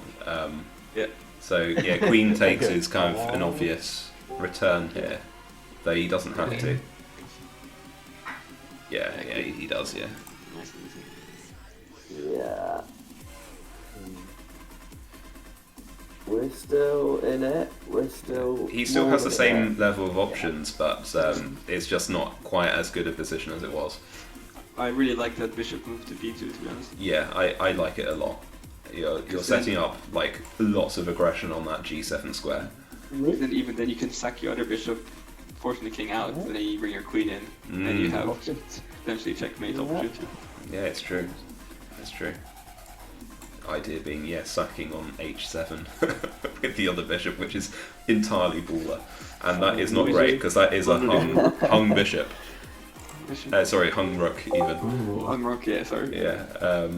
Yeah. So yeah, queen takes is kind of an obvious return here, though he doesn't have to. Yeah, he does. Yeah. Nice and easy. Yeah. We're still in it. We're still. He still more has the in same it. level of options, but it's just not quite as good a position as it was. I really like that bishop move to b2, to be honest. Yeah, I like it a lot. You're setting up like lots of aggression on that g7 square. And even then you can sack your other bishop, forcing the king out, and then you bring your queen in, and you have potentially checkmate opportunity. Yeah, it's true. It's true. Idea being, yeah, sacking on h7 with the other bishop, which is entirely baller. And that is not great, because that is a hung bishop. Sorry, hung rook, even. Hung rook, yeah, sorry. Yeah.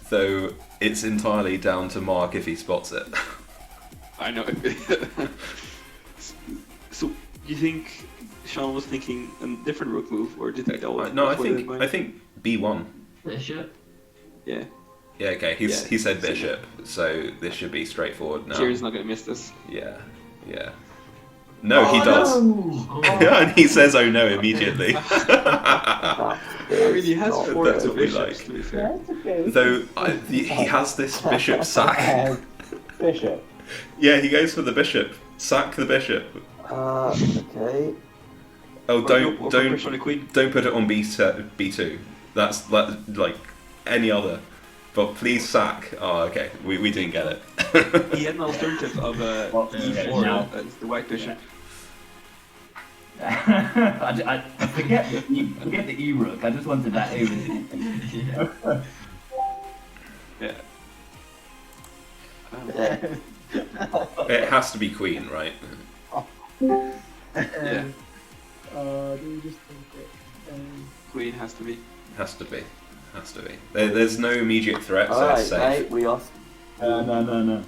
Though it's entirely down to Mark if he spots it. I know. So, you think Sean was thinking a different rook move, or did he know? No, I think b1. Bishop. Yeah. Yeah, okay. He Yeah. said bishop, so this should be straightforward now. Kieran's not gonna miss this. Yeah, yeah. No, he does. Yeah, and he says, "Oh no!" immediately. I mean, he has four That's of what we bishops, like. to be fair. Though he has this bishop sack. Bishop. Yeah, he goes for the bishop. Sack the bishop. Okay. Oh, Or pressure on the queen. don't put it on b2. That's like any other. But please sack. Oh, okay. We didn't get it. He had an alternative of e4 now. as the white bishop. I forget the E rook. I just wanted that over. Yeah. It has to be queen, right? Yeah. Do we just think it? Queen has to be. Has to be. Has to be. There's no immediate threat, so Alright, it's safe. mate, we lost. No.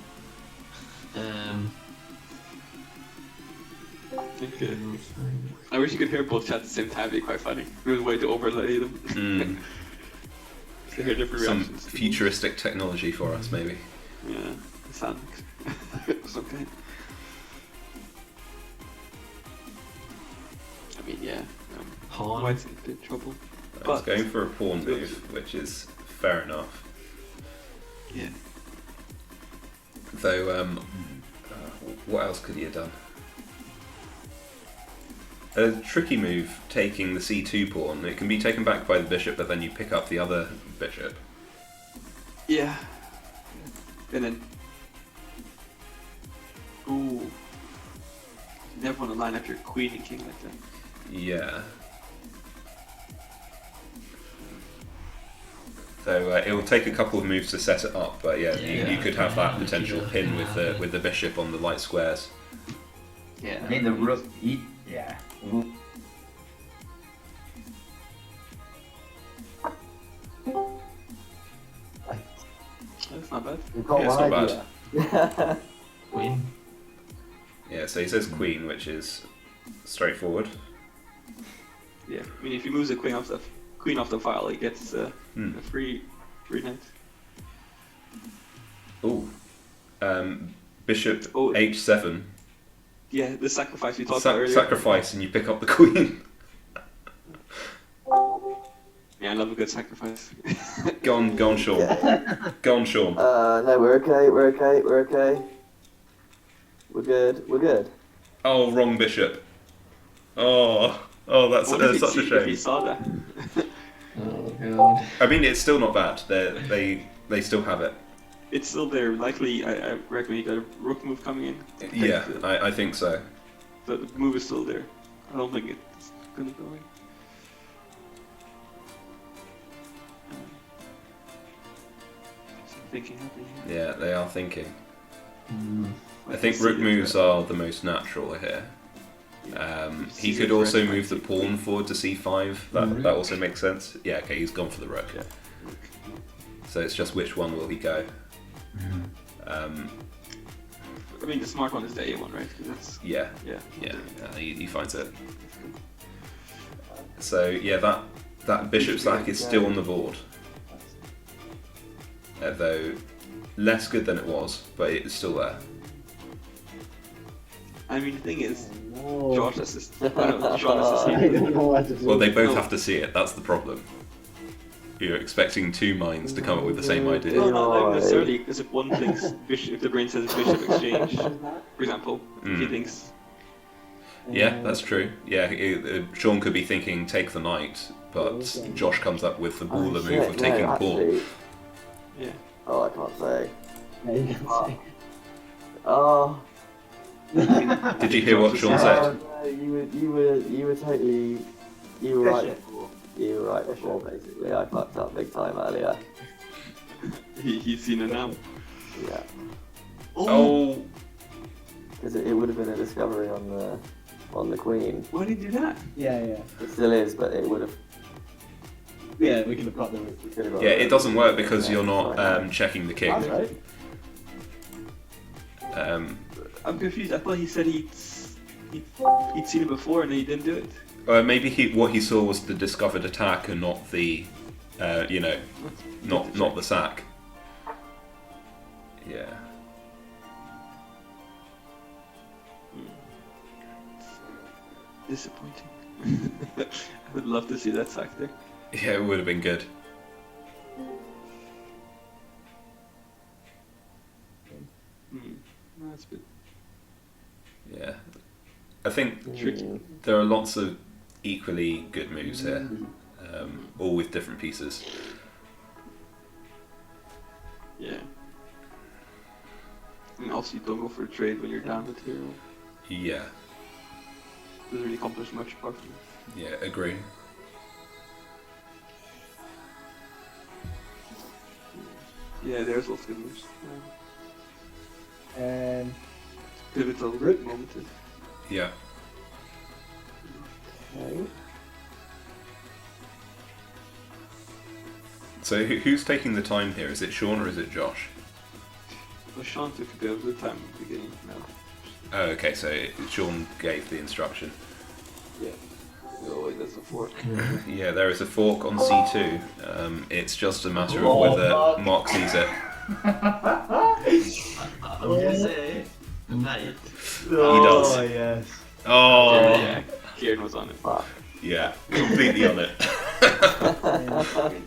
Okay. I wish you could hear both chats at the same time. It'd be quite funny. Real way to overlay them. To hear different Some reactions. futuristic technology for us, maybe. Yeah. Sound. It's okay. I mean, yeah. Pawn. White's in a bit of trouble. It's But- going for a pawn move, which is fair enough. Yeah. Though, what else could he have done? A tricky move, taking the c2 pawn. It can be taken back by the bishop, but then you pick up the other bishop. Yeah. And then. Ooh. You never want to line up your queen and king like that. Yeah. So it will take a couple of moves to set it up, but yeah, you could have that potential pin with the bishop on the light squares. Yeah. I think the rook. Yeah. That's not bad. We've got Yeah, it's one not idea. Queen. Yeah, so he says queen, which is straightforward. Yeah. I mean, if he moves the queen off the file, he gets a free knight. Ooh. Bishop Oh. h7. Yeah, the sacrifice we talked about earlier. Sacrifice, and you pick up the queen. Yeah, I love a good sacrifice. Go on, Sean. Go on, Sean. No, we're okay. We're good. We're good. Oh, wrong bishop. Oh, that's What if such a If he shame. saw that. Oh god. I mean, it's still not bad. They still have it. It's still there. Likely, I reckon you got a rook move coming in. Yeah, I think so. The move is still there. I don't think it's gonna go in. Thinking happening here. Yeah, they are thinking. I can think see rook the moves threat. are the most natural here. You He see could the also threat move the right pawn forward to c5. That also makes sense. Yeah, okay, he's gone for the rook. Yeah. So it's just which one will he go? I mean, the smart one is the A1, right? 'Cause that's, Yeah, yeah. he finds it. So yeah, that bishop sack is still on the board. Though less good than it was, but it's still there. I mean, the thing is, No. Josh has to. Sean has to I see it. don't know what to do. Well, they both No. have to see it. That's the problem. You're expecting two minds to come up with the same idea. No, not necessarily, because if one thinks bishop, if the brain says bishop exchange, for example, if he thinks. Yeah, that's true. Yeah, Sean could be thinking take the knight, but Josh comes up with the baller move of taking the pawn. Yeah. Oh, I can't say. Yeah, you can say. Oh. Did you hear what Sean said? You were totally. You were right. Bishop. You were right before, basically. I fucked up big time earlier. He's seen it now. Yeah. Oh, Because it would have been a discovery on the queen. Why did he do that? Yeah. It still is, but it would have. Yeah, we could have got the. yeah, it doesn't work because you're not checking the king. That's right. I'm confused. I thought he said he'd seen it before and then he didn't do it. Maybe what he saw was the discovered attack and not the, not the sack. Yeah. Disappointing. I would love to see that sack there. Yeah, it would have been good. No, that's a bit Yeah. I think tricky. there are lots of equally good moves here, all with different pieces. Yeah. And also you don't go for a trade when you're down material. Yeah, Doesn't really accomplish much apart from that. yeah, agree. Yeah, there's lots of good moves. Pivotal moment. Yeah. Okay. So who's taking the time here? Is it Sean or is it Josh? Well, Sean took a bit of the time at the beginning now. Oh, okay, so Sean gave the instruction. Yeah. Oh wait, that's a fork. Yeah, there is a fork on C2. It's just a matter of whether Mark sees it. I'm gonna say knight. He does. Oh yes. Oh, Yeah, Kieran was on it. yeah, completely on it.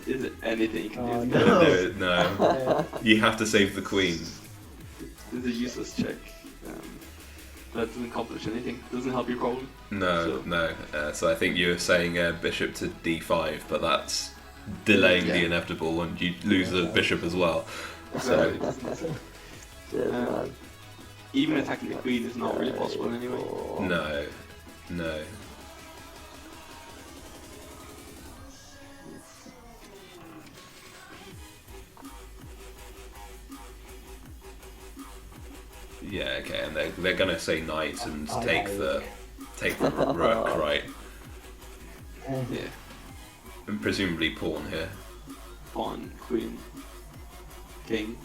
Is it anything you can do? Oh, No, you have to save the queen. It's a useless check. That doesn't accomplish anything. Doesn't help your problem. No, no. So I think you were saying bishop to d5, but that's delaying the inevitable, and you lose the bishop as well. So Cheers, man. Even attacking the queen is not really possible anyway. no, no. Yeah, okay, and they're gonna say knight and take the rook, right? Yeah. And presumably pawn here. Pawn, queen, king.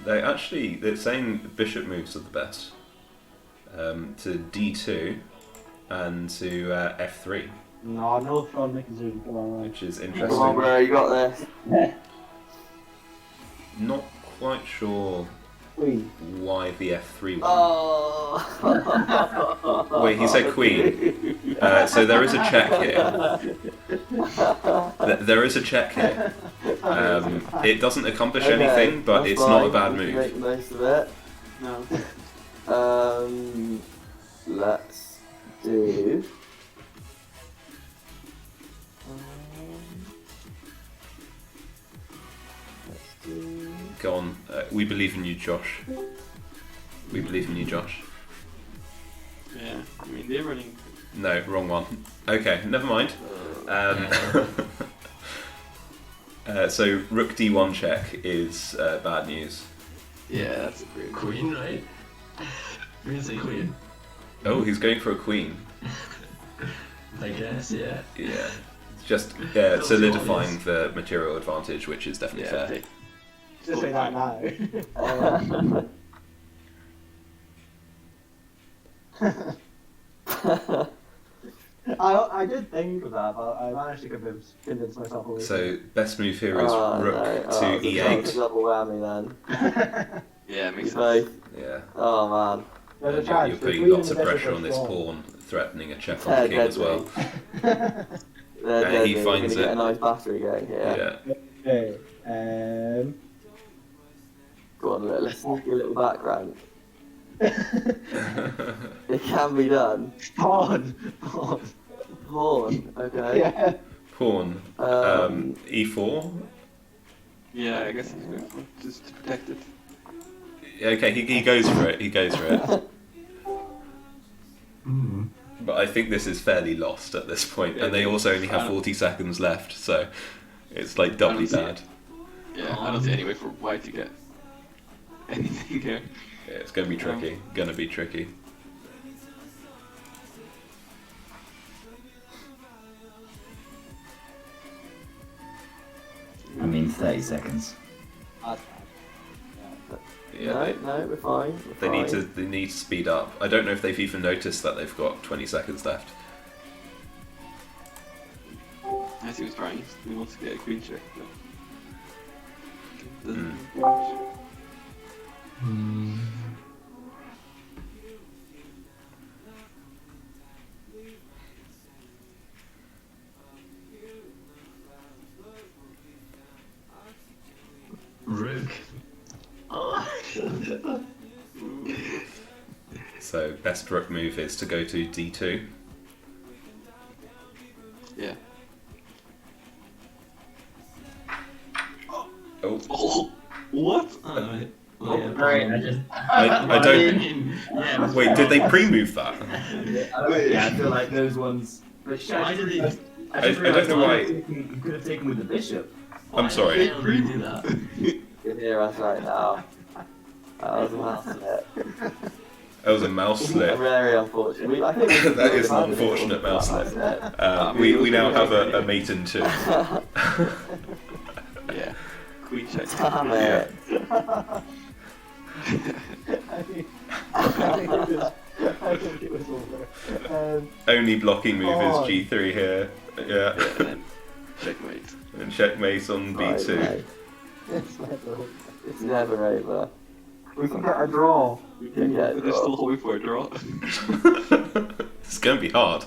They're saying bishop moves are the best. To d2 and to f3, No Sean Nicholson. Come on, which is Come on, interesting. bro, you got this. Not quite sure Queen. why the f3 one. Oh. Wait, he said queen. So there is a check here. There is a check here. It doesn't accomplish anything, but that's it's not a fine. bad We can move. Make the most of it. No. Let's do. Go on. We believe in you, Josh. We believe in you, Josh. Yeah. I mean, they're running. No, wrong one. Okay, never mind. So rook d1 check is bad news. Yeah, that's a great. Queen, right? We're gonna say queen. Oh, he's going for a queen. I guess, yeah. Yeah. It's just solidifying the material advantage, which is definitely Yeah. fair. Just say that now. I did think of that, but I managed to convince myself away. So best move here is Oh, rook no. to Oh, it's a e8. double whammy then. Yeah, it makes Both. sense. Yeah. Oh man. There's a And chance. you're The putting queen lots and of the bishop pressure are on this strong. pawn threatening a check on the king as well. They're And he deadly. finds We're gonna get it. a nice battery going here. Yeah. Okay. Go on, let's take a little back rank. It can be done. Pawn. Pawn, okay. Yeah. Pawn. E4. Yeah, I guess he's going for it, just to protect it. Okay, he goes for it. He goes for it. But I think this is fairly lost at this point, and they also only have 40 seconds left, so it's like doubly bad. Yeah, I don't see any way for White to get anything here. Yeah, it's gonna be tricky. Gonna be tricky. I mean, 30 seconds. Yeah, No, we're fine. they need to speed up. I don't know if they've even noticed that they've got 20 seconds left. I see who's trying. He wants to get a queen check. But Rook. So best rook move is to go to d2. yeah. Oh, What? Right, I just. I don't. Yeah, Wait, did they pre-move that? Yeah, I feel like those ones. But Why did they? I don't know why. You could have taken with the bishop. I'm sorry. Why did they do that? You can hear us right now. That was a massive hit. That was a mouse slip. Very unfortunate. I think That is an unfortunate mouse slip. We now have a mate in 2. Yeah. Queen check. Damn it. I think it was over. Only blocking move is g3 here. Yeah. Yeah, and then checkmate. And checkmate on b2. Right, It's never. it's never over. We can get a draw. We can get But they're still hoping for a draw. It's going to be hard.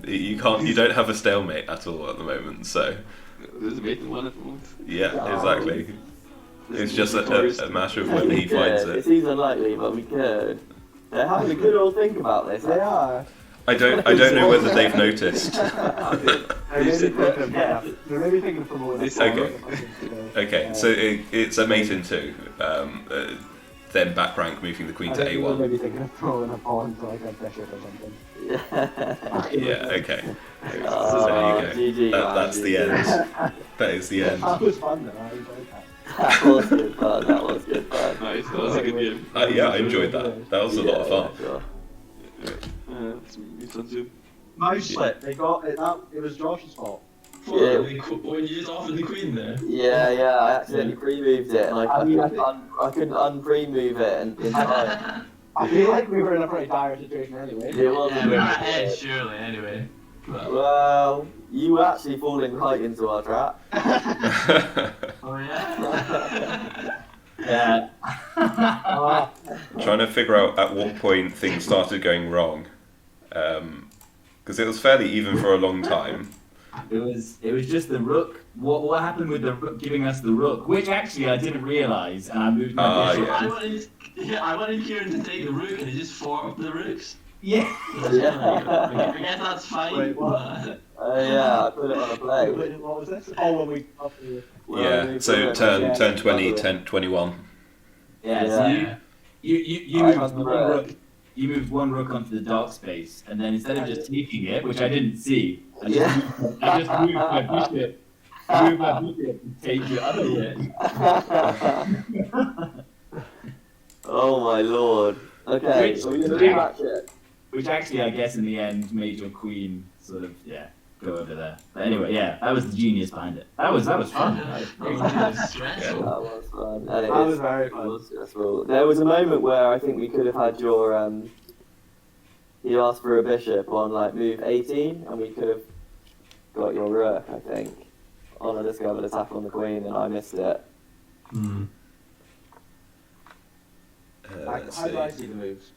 You don't have a stalemate at all at the moment, so There's a mate in one at the moment. yeah, exactly. It's just a matter of whether he finds It it. seems unlikely, but we could. They're having a good old think about this. They are. I don't know whether they've noticed. They're maybe thinking of promoting They a said pawn. Okay, so it's a mate in 2. Then back rank, moving the queen I to think we're a1. maybe thinking of throwing a pawn to like a bishop or something. Yeah. Yeah, okay. Oh, There you GG, go. man, That's the end. That is the end. That was fun then. I enjoyed that. That was good fun. That was good fun. Nice, that was a good game. Yeah, I enjoyed that. That was a lot of fun. Yeah, sure. It's on Zoom. Mouse slip. They got it. It was Josh's fault. Yeah. When you just offered the queen there. Yeah, I accidentally pre-moved it, and I couldn't un-pre-move it in time. I feel like we were in a pretty dire situation anyway. It wasn't Yeah, we're really ahead, good. surely, anyway. But, Well, you were actually falling right into our trap. oh yeah? Yeah. Trying to figure out at what point things started going wrong. Because it was fairly even for a long time. It was just the rook. What happened with the rook giving us the rook, which actually I didn't realise, and I moved my bishop. Yeah. I wanted Kieran to take the rook and he just fought up the rooks. Yeah. I guess that's fine. Wait, what? Yeah, I put it on a play. Wait, what was this? Oh, when we up the. Yeah, so turn 20, 21. Yeah. So you moved one rook. You moved one rook onto the dark space, and then instead of just taking it, which I didn't see, I just moved my bishop. Moved my bishop to take the other rook. Oh my lord. Okay, so we're gonna do that shit. Which actually, I guess, in the end, made your queen sort of go over there. But anyway, that was the genius behind it. That was fun. That was stressful. That was fun. That was very fun. Stressful. There was a moment where I think we could have had your you asked for a bishop on like move 18, and we could have got your rook, I think, on a discovered attack on the queen, and I missed it. Let's How do I see. see the moves?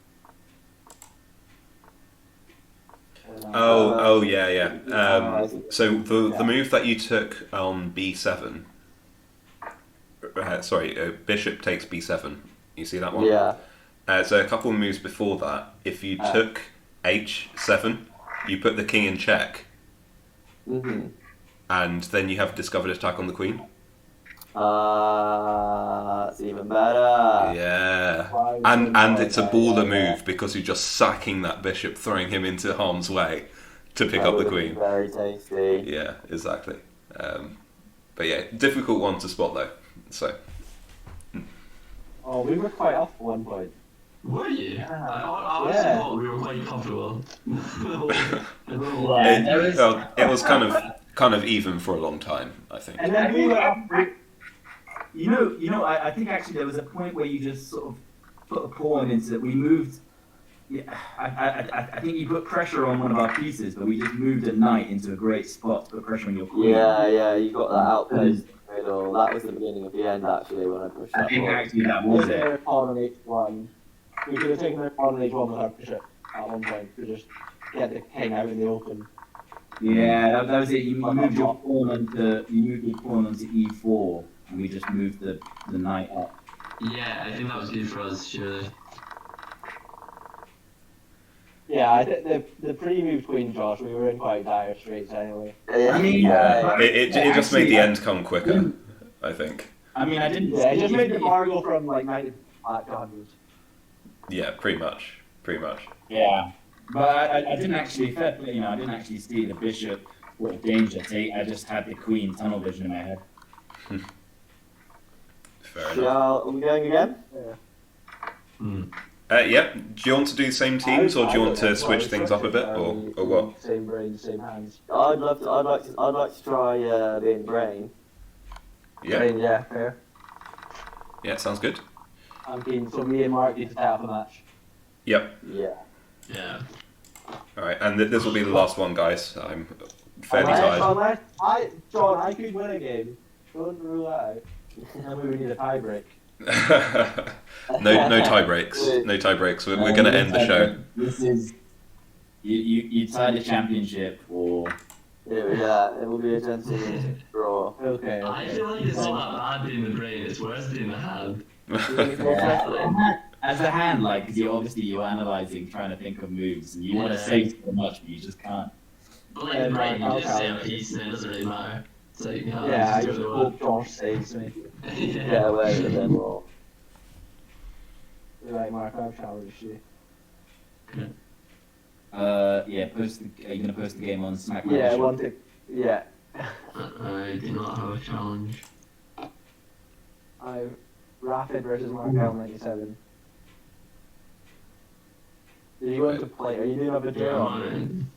Oh, yeah. So the move that you took on b7. Bishop takes b7. You see that one? Yeah. So a couple of moves before that, if you took h7, you put the king in check, and then you have discovered attack on the queen. That's even better. Yeah, and it's a baller move because you're just sacking that bishop, throwing him into harm's way to pick up the queen. Very tasty. Yeah, exactly. But yeah, difficult one to spot though. So. Oh, we were quite off at one point. Were you? Yeah. I honestly thought we were quite comfortable. It was kind of even for a long time, I think. And then we were up. I think actually there was a point where you just sort of put a pawn into. We moved. Yeah, I think you put pressure on one of our pieces, but we just moved a knight into a great spot to put pressure on your queen. Yeah, you got that outpost in the middle. That was the beginning of the end, actually, when I pushed that. I think forward. actually that was it. Pawn on h1. We could have taken their pawn on h1 with our bishop at one point to just get the king out in the open. Yeah, that was it. You moved your pawn onto e4, and we just moved the knight up. Yeah, I think that was good for us, surely. Yeah, I think the pre-move queen, Josh, we were in quite dire straits anyway. I mean, It just made the end come quicker, I think. I mean, I didn't. Yeah, it just made the bar go from like 90 back to 100. Yeah, pretty much. Yeah, but I didn't actually. I didn't actually see the bishop or danger take. I just had the queen tunnel vision in my head. Fair enough. Are we going again? Yeah. Do you want to do the same teams, or do you want to switch things up a bit, or what? Same brain, same hands. I'd like to try being brain. Yeah. Brain, yeah, fair. Yeah, sounds good. I'm keen. So me and Mark need to tie up a match. Yep. Yeah. Yeah. All right, and this will be the last one, guys. I'm fairly tired. John, I could win a game. Don't rule that out. And we would need a tie break. No tie breaks. No tie breaks. We're going to end the show. This is you tie the championship, or Yeah, it will be a gentleman's draw. Okay. I feel like it's not that bad being the brain, it's worse being the hand. as a hand, like, because you're analyzing, trying to think of moves, and you want to say so much, but you just can't. But like the brain, you just say a piece and it doesn't really matter. It's like, Yeah, I just hope Josh saves me. Get away with it more. Right, Mark, I've challenged you. Yeah. Are you gonna post the game on SmackDown? Yeah, one tick. Yeah. I do not have a challenge. I've Rapid versus Mark L97. Did you want to play? Are you doing a video on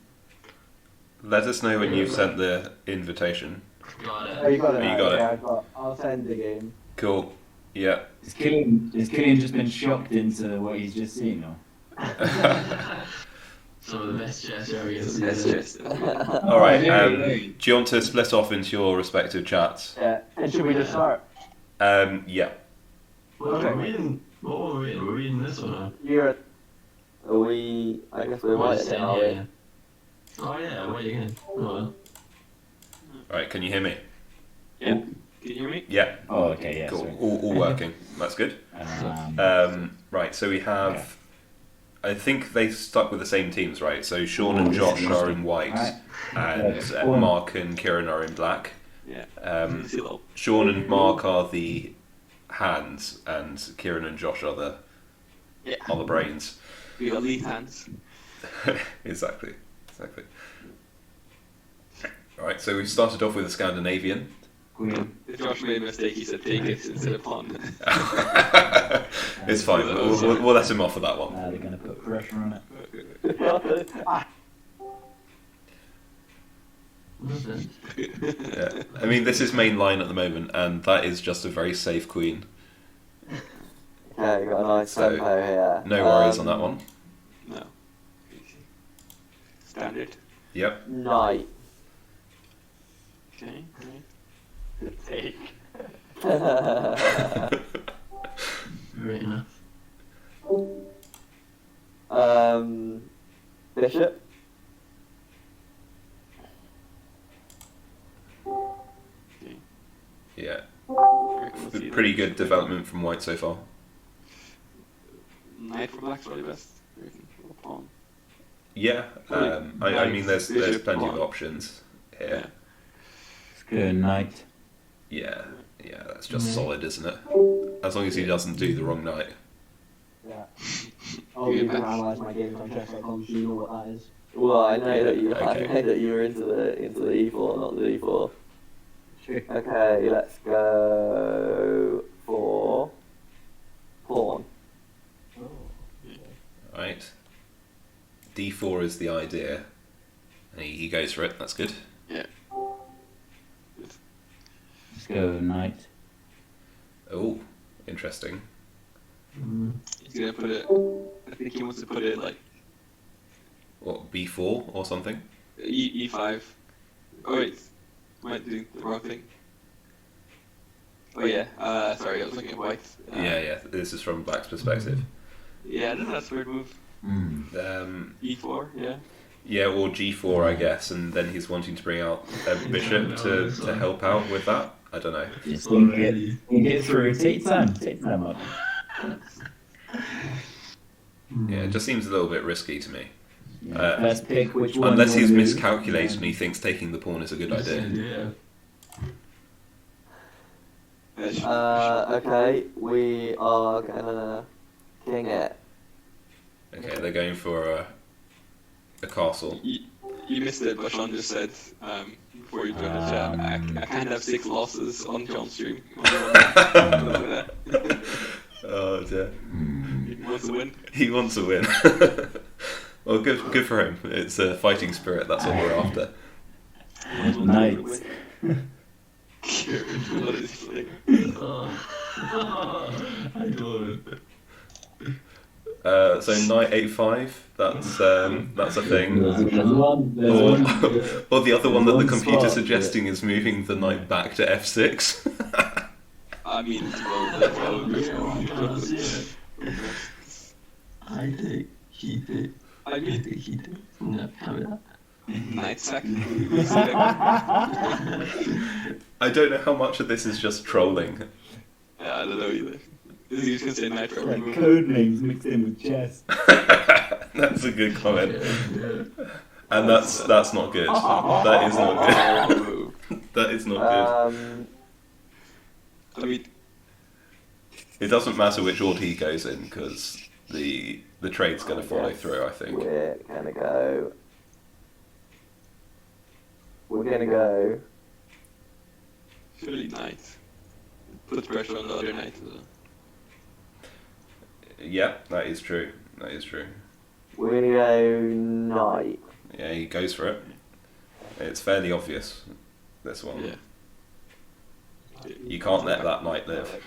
Let us know when you've sent the invitation. Got it. Oh, you got it. You got it. Yeah, I'll send the game. Cool. Yeah. Has Killian just been shocked into what he's just seen, or? Some of the best chess areas. All right. Do you want to split off into your respective chats? Yeah. And should we just start? Yeah. Well, Okay. what were we in? Were we in this one? Or? You're. I guess we're right again, are we? Yeah. Oh yeah, wait again. Oh, well. All right. Can you hear me? Yeah. Can you hear me? Yeah. Oh, okay, yeah. Cool. Sorry. All working. That's good. Right. So we have. I think they stuck with the same teams, right? So Sean and Josh are in white, and Mark and Kieran are in black. Yeah. Sean and Mark are the hands, and Kieran and Josh are the brains. We got lead hands. Exactly. All right. So we started off with a Scandinavian. If Josh made a mistake, he said take it instead of pawn. It's fine. We'll let him off for that one. They're gonna put pressure on it. Yeah. I mean, this is main line at the moment, and that is just a very safe queen. Okay, got a nice tempo here. No worries on that one. No. Standard. Yep. Knight. Okay. Take. Right enough. Bishop. Yeah. We'll see Pretty that. good development from white so far. Knight for black's probably best. I reckon, or pawn. Yeah. I mean, there's Bishop, plenty of pawn. options here. Let's go knight. Yeah. Yeah. That's just solid, isn't it? As long as he doesn't do the wrong knight. Yeah. Oh, you can analyze my games on chess.com, so you know what that is. Well, I know that you. I Okay. know that you were into the e4, not the d4. Sure. Okay, let's go for pawn. Right. D4 is the idea. And he goes for it. That's good. Yeah. Let's go knight. Oh, interesting. He's gonna put it. I think he wants to put it like What, B4 or something? E5. Oh wait, might do the wrong thing. Oh yeah. Sorry, I was looking at white. Yeah. This is from black's perspective. Yeah, I don't know. That's a weird move. E4. Yeah. Yeah, or G4, I guess, and then he's wanting to bring out a bishop to help out with that. I don't know. Just think it through. Take time. Take time up. Yeah, it just seems a little bit risky to me. First pick which one. Unless you he's wanna miscalculated and move. he thinks taking the pawn is a good idea. Okay, we are gonna king it. Okay, they're going for a castle. You missed it, but Sean just said before you joined the chat, I can't have 6 losses on John's stream. Oh dear. He wants to win. He wants to win. Well, good for him. It's a fighting spirit. That's what we're after. Knight. What is he playing? I don't. So knight a5. That's a thing. There's one. Or the other one that the One computer's spot, suggesting is moving the knight back to f6. I mean, well, I think he did. I mean, He did. No, coming up. knight sack. I don't know how much of this is just trolling. Yeah, I don't know either. Is he just gonna say knight for every move? Code names mixed in with chess. That's a good comment. And that's not good. That is not good. That is not good. I mean, Uh, It doesn't matter which order he goes in because the trade's going to follow through, I think. We're gonna go. We're gonna go. surely knight. Puts pressure on the other knight as well. Yeah, that is true. That is true. We're gonna go knight. Yeah, he goes for it. It's fairly obvious, this one. Yeah. You can't let that knight live.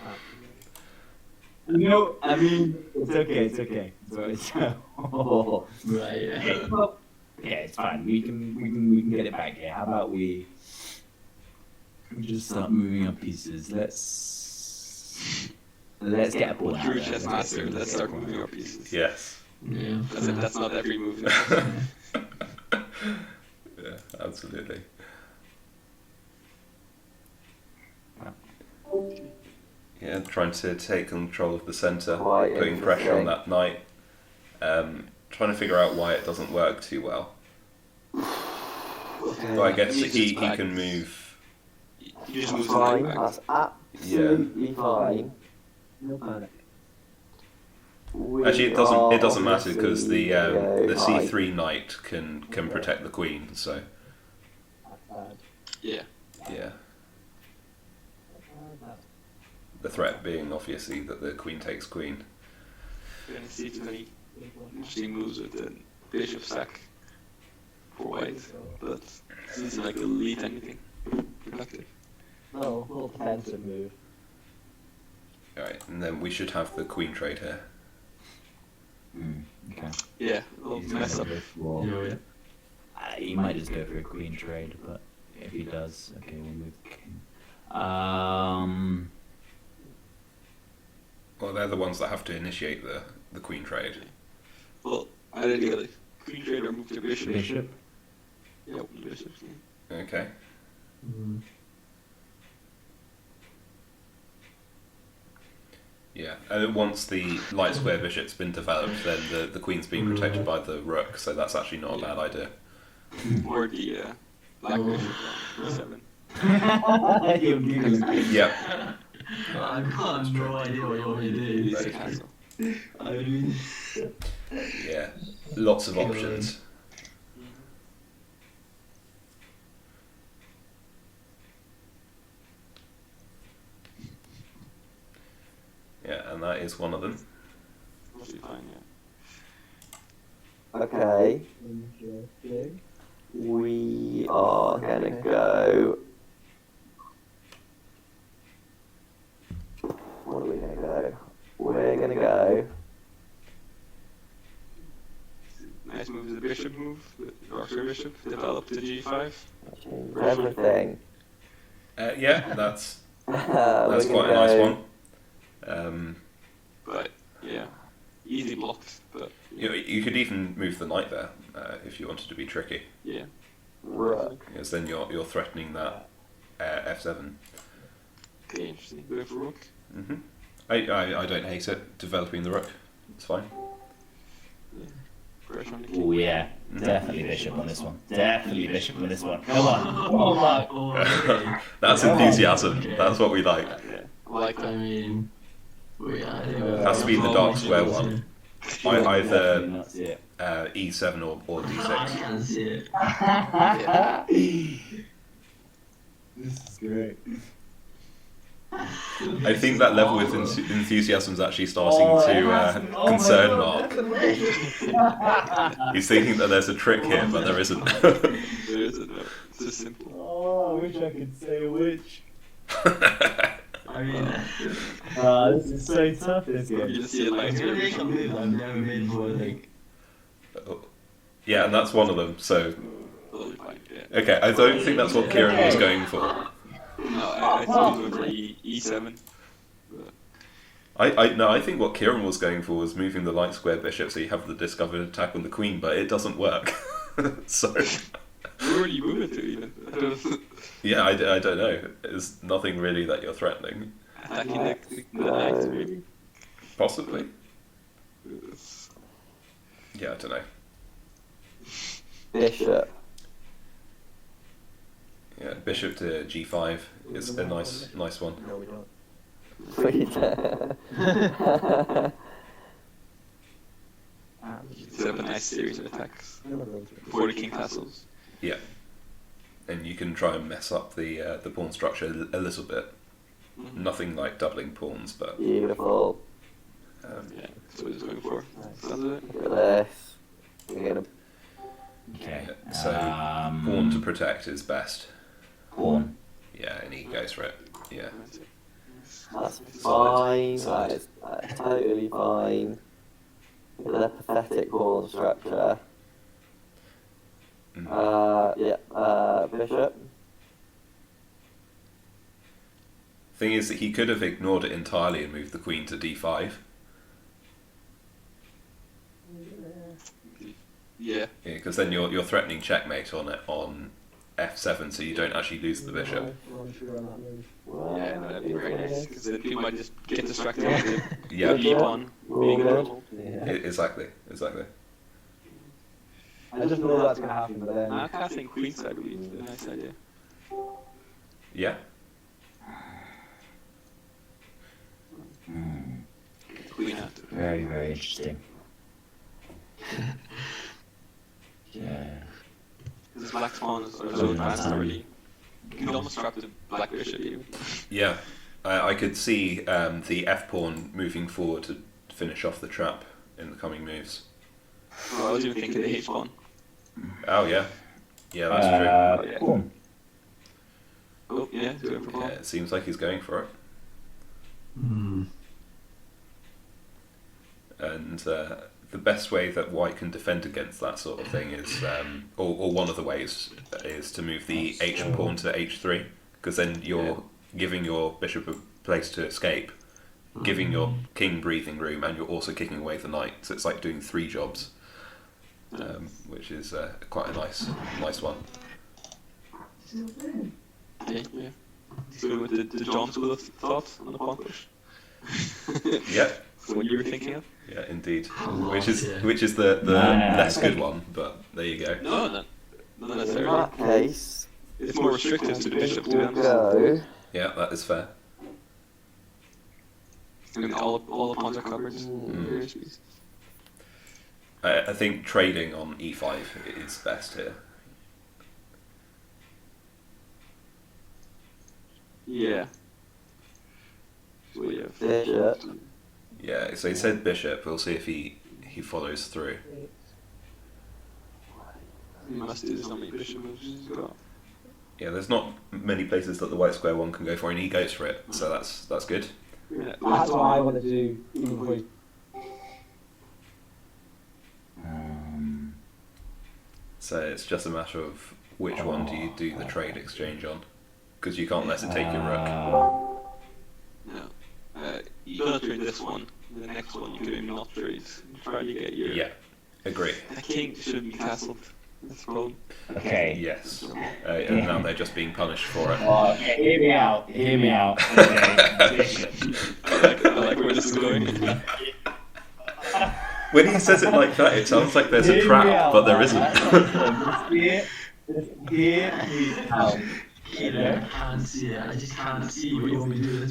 No, I mean it's okay. It's okay. So it's oh. Right. Okay, well, yeah, it's fine. We can get it back here. How about we just start moving up pieces? Let's get a pawn out True there. chess master, let's start moving our pieces. Yes. Yeah. That's not every move. Yeah, absolutely. Yeah, trying to take control of the centre, Quite putting pressure on interesting. that knight. Trying to figure out why it doesn't work too well. Okay. But I guess He's he just back. can move. You just That's move the fine. knight back. That's absolutely fine. We Actually, it doesn't matter because obviously the go knight. c3 knight can protect the queen. So Yeah. yeah, the threat being obviously that the queen takes queen. We're gonna see too many interesting moves with the bishop sack for white, but doesn't seem like it'll lead to anything productive. No, little defensive move. All right, and then we should have the queen trade here. Okay. Yeah, it'll He's mess gonna up. go for- Yeah. He might just go for a queen trade, but if he does, okay, we'll move the king. Well, they're the ones that have to initiate the queen trade. Well, either they gotta queen trade or move to bishop. Bishop. Yeah, open bishop. Yeah. Okay. Yeah, and once the light square bishop's been developed, then the queen's being protected by the rook, so that's actually not a bad idea. Or the black bishop on E7. You're giggling. Yeah, I've got no idea what you want me to do. It's a castle. I mean, yeah, lots of options. Yeah, and that is one of them. Mostly fine, yeah. Okay, Interesting. we are gonna go. What are we gonna go? We're gonna go. Nice move is the bishop move, the Roxbury bishop, develop to G5. Change everything. Yeah, that's We're quite a gonna nice go one. But yeah, easy blocked, but You could even move the knight there if you wanted to be tricky, yeah. Rook. because then you're threatening that f7. Okay, interesting. Going for rook. Hmm I don't hate it. Developing the rook, it's fine. Pressure on the king. Oh yeah, definitely bishop on this one. Definitely bishop on this one. Come on. Oh my. That's enthusiasm. That's what we like. Yeah, like I that. mean, Has to be the dark square one. Either Not see it. e7 or I d6. can't see it. This is great. I think that level with enthusiasm is actually starting to concern Mark. He's thinking that there's a trick here, but there isn't. There isn't, no. It's just simple. Oh, I wish I could say which. I mean, This is so tough, this You game. just see it like it's gonna make a move I've never made before. Like, Yeah, and that's one of them. So, totally fine, yeah. okay, I don't think that's what Kieran was going for. No, I thought it was for E7. No, I think what Kieran was going for was moving the light square bishop so you have the discovered attack on the queen, but it doesn't work. So, Where do you move it to even? yeah, I don't know. There's nothing really that you're threatening. Attacking the knight, maybe? Possibly. Yeah, I don't know. Bishop. Yeah, bishop to g5 is a nice one. No, we don't. Set up a nice series of attacks Never goes. before the king castles. Yeah, and you can try and mess up the pawn structure a little bit. Nothing like doubling pawns, but Beautiful. Yeah, that's what he's going for. That's it. Look at this. We're gonna Okay. so pawn to protect is best. Pawn. Yeah, and he goes for it. Yeah. That's it. That's Solid. fine. Solid. That is totally fine. Look at their pathetic pawn structure. Mm. Bishop. Thing is that he could have ignored it entirely and moved the queen to d5. Yeah. Yeah, because then you're threatening checkmate on it on f7, so you don't actually lose the bishop. Yeah, that'd be very nice, because then people might just get distracted with the Yeah, e1 being normal. exactly. I just know that's gonna happen, but then I can't think queenside would be a nice idea. Yeah. Queen out. Very, very interesting. Yeah. This black pawns are so advanced already. You can almost trap the black bishop even. Yeah, I could see the f pawn moving forward to finish off the trap in the coming moves. Well, I was even thinking the h pawn. Oh yeah, that's Yeah. Pawn. Oh yeah, do it for true. Yeah, pawn. it seems like he's going for it. And the best way that white can defend against that sort of thing is, or one of the ways, is to move the h pawn to h3, because then you're giving your bishop a place to escape, giving your king breathing room, and you're also kicking away the knight. So it's like doing 3 jobs, which is quite a nice one. Yeah. So with the John school of thought on the pawn push. Yep. So what you were thinking of? Yeah, indeed. Lord, Which is yeah. the Nah. less good one, but there you go. No, not In necessarily. that case, It's more restrictive to the bishop, to be we'll honest. go. Yeah, that is fair. I mean, all the pawns are covered. Mm. I think trading on e5 is best here. Yeah. So we have Bishop. Yeah, so he said bishop. We'll see if he follows through. He must do so many bishop moves he's got. Yeah, there's not many places that the white square one can go for, and he goes for it. So that's good. Yeah, That's what I want to do. Even before he- So it's just a matter of which one do you do the trade exchange on, because you can't let it take your rook. no. You gotta trade this one. The next one you could maybe not trade. Try to get your. Yeah, agree. The king shouldn't be castled. That's the problem. Okay. Yes, and now they're just being punished for it. Okay, hear me out. Hear me out. Okay. Bishop. I like where this is going. When he says it like that, it sounds like there's a Hear me trap, out, but there man. isn't. Just hear me out. You know, I can't see it. I just can't see what you want me to do with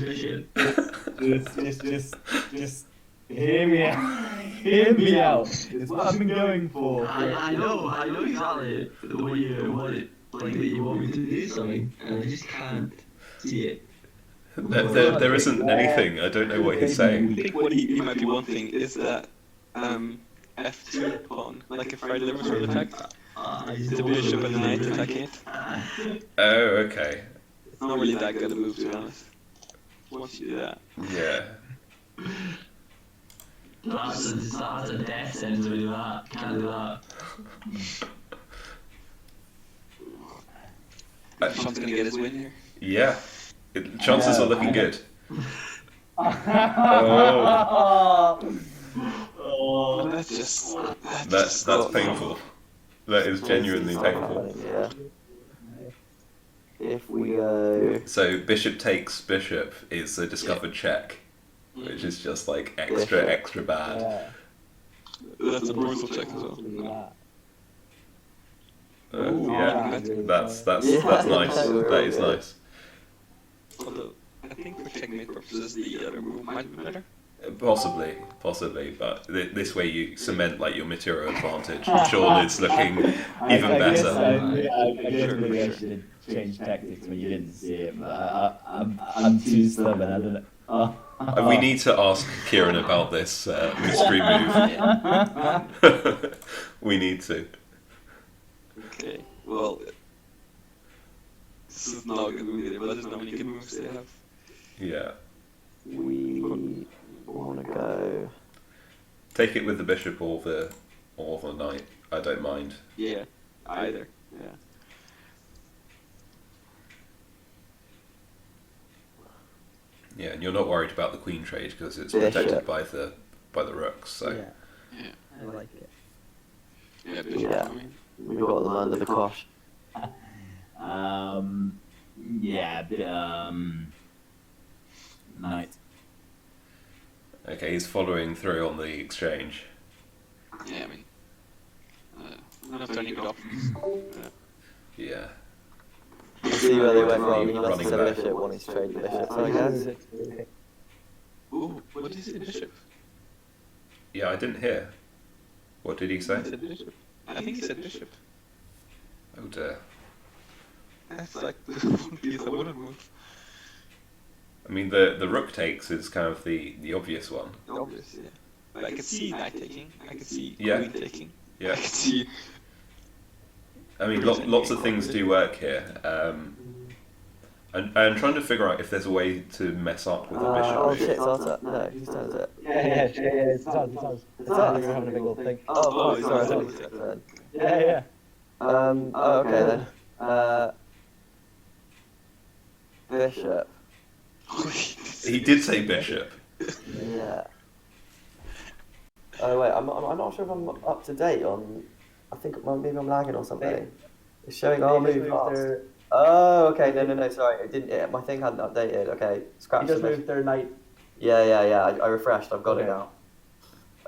this bishop. Just hear me out. Hear me out. It's what I've been going for. I know exactly the way you want it. Like that you want me to do something, and I just can't see it. There isn't anything. I don't know what he's I saying. think what he might be wanting is that f2 pawn, like a Friday the sort of attack. The bishop and the knight attacking it. Oh, okay. It's not really that good a move, to be honest. Once you do that. Yeah. That's a death sentence to do that. Can't do that. Sean's gonna get his win here. Yeah. Chances are looking good. Oh, that's just. That's painful. That is genuinely painful. Yeah. If we go. So bishop takes bishop is a discovered check, which is just like extra bad. That's a brutal check as well. Yeah, that's nice. That is nice. Although, I think for checkmate purposes, the other move might be better. Possibly, but this way you cement like your material advantage. Sean is looking even better. I guess maybe I should change tactics when you didn't see it, but I'm too stubborn. I don't know. We need to ask Kieran about this mystery move. We need to. Okay, well, this is not a good move either, but there's not many good moves they have. Yeah. We want to go. Take it with the bishop or the knight. I don't mind. Yeah, either. Yeah. Yeah, and you're not worried about the queen trade because it's Bishop. protected by the rooks. So Yeah, I like it. Yeah, bishop. Yeah. I mean, We got them under the cosh. Knight. okay, he's following through on the exchange. yeah, I mean, not turning good options. Yeah. See where they went wrong. He must Running have said back. bishop wanting to trade the bishop, so I guess. Ooh, what did he say, bishop? Yeah, I didn't hear. What did he say? He said bishop. I think he said bishop. Oh dear. That's like the one piece I wouldn't move. I mean, the rook takes is kind of the obvious one. Obvious, yeah. But I could see knight taking. I could see Yeah. queen taking. I Yeah. could see. I mean, lots of things do work here. And I'm trying to figure out if there's a way to mess up with a bishop. Oh shit, Zata. No, whose turn is it? Yeah, it's us. It's us. We're having a big old thing. Oh, it's sorry, I us. thought it was your turn. Yeah. Oh, okay then. Bishop. He did say bishop. Yeah. Oh wait, I'm not sure if I'm up to date on. I think maybe I'm lagging or something. It's showing our move fast. Oh, okay. No. Sorry, it didn't. My thing hadn't updated. Okay, He scratch just the moved their knight. Yeah. I refreshed. I've got it Okay. now.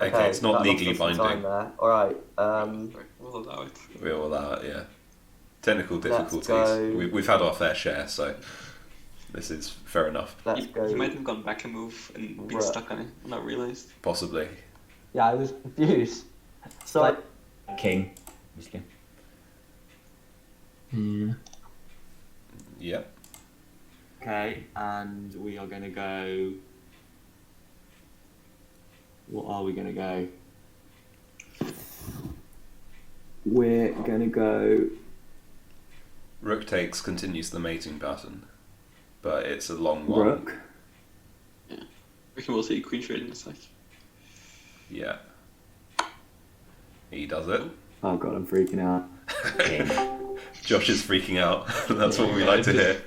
Okay, it's not that legally lost us some binding. time there. All right. Sorry, we'll allow it. We'll allow it, yeah. Technical Let's difficulties. go. We've had our fair share, so this is fair enough. Let's go. You might have gone back a move and been Rook. stuck on it and not realized. Possibly. Yeah, I was confused. So King, obviously. Yeah. Yep. okay, and we are going to go. What are we going to go? We're going to go. Rook takes continues the mating pattern, but it's a long one. Rook. We can also see queen trade in a sec. Yeah. He does it. Oh god, I'm freaking out. Josh is freaking out. That's what we like to hear.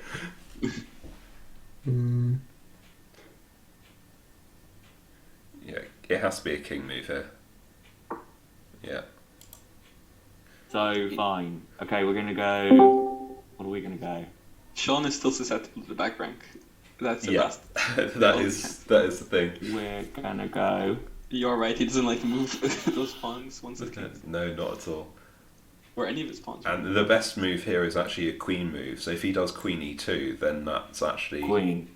Yeah, it has to be a king move here. Yeah. So fine. Okay, we're gonna go. What are we gonna go? Sean is still susceptible to the back rank. That's the Yeah. best. that is the thing. We're gonna go. You're right, he doesn't like to move those pawns once it can. No, not at all. Or any of his pawns. And the best move here is actually a queen move. So if he does queen e2, then that's actually Queen.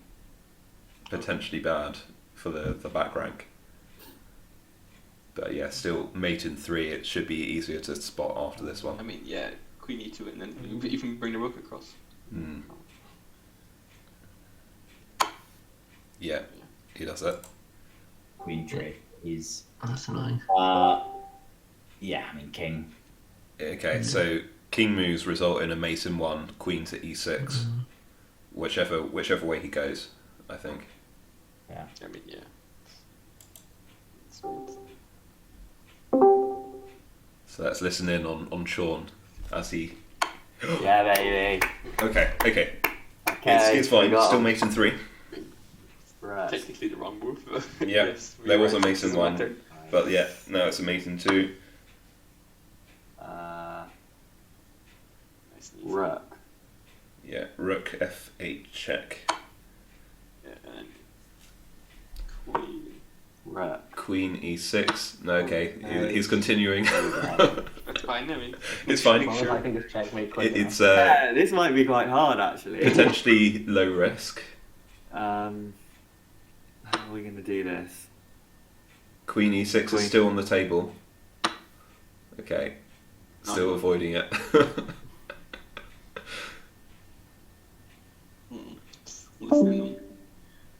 potentially bad for the back rank. But yeah, still mate in 3. It should be easier to spot after this I one. mean, yeah, queen e2 and then you can bring the rook across. Mm. Yeah, he does it. Queen trade is. That's annoying. Yeah, I mean king. Okay, so king moves result in a mate in 1, queen to e6, Mm-hmm. whichever way he goes, I think. Yeah. I mean, yeah. So let's listen in on Sean as he. Yeah, baby. Okay. Okay. It's fine. we got Still him. mate in 3. Right. Technically the wrong move. Yeah, Yes, there was a right, mate in doesn't 1, matter. but yeah, now it's a mate in 2. Nice and easy. Rook. Yeah, rook f8 check. Yeah, and queen. Rook. Queen e6. No, okay, No. he's continuing. That's fine, I mean. It's fine. As long as I can just checkmate quick It's Yeah, this might be quite hard actually. potentially low risk. How are we gonna do this? Queen e6 Queen. is still on the table. Okay, still Not- avoiding it. Listen,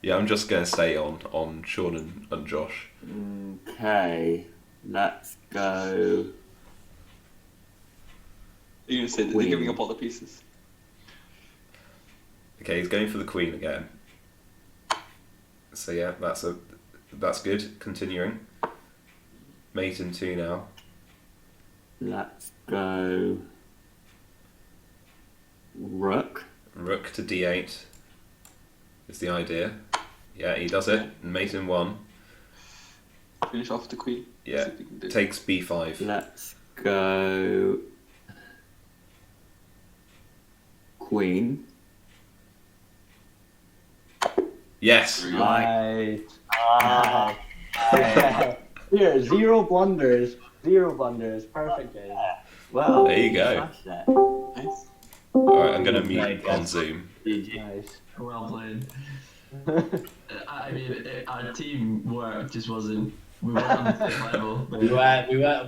Yeah, I'm just going to stay on Sean and Josh. Okay, let's go. you're gonna say that Queen. they're giving up all the pieces. Okay, he's going for the queen again. So yeah, that's good. Continuing. Mate in 2 now. Let's go. Rook. Rook to d8 is the idea. Yeah, he does it. Mate in 1. Finish off the queen. Yeah. See if we can do it. Takes b5. Let's go. Queen. Yes. Right. Ah. Here, zero blunders. Zero blunders. Perfect game. Well, There you go. smashed it. Nice. Alright, I'm going to Well mute played, on guys. Zoom. Nice. Well played. I mean, our teamwork just wasn't. We weren't on the same level.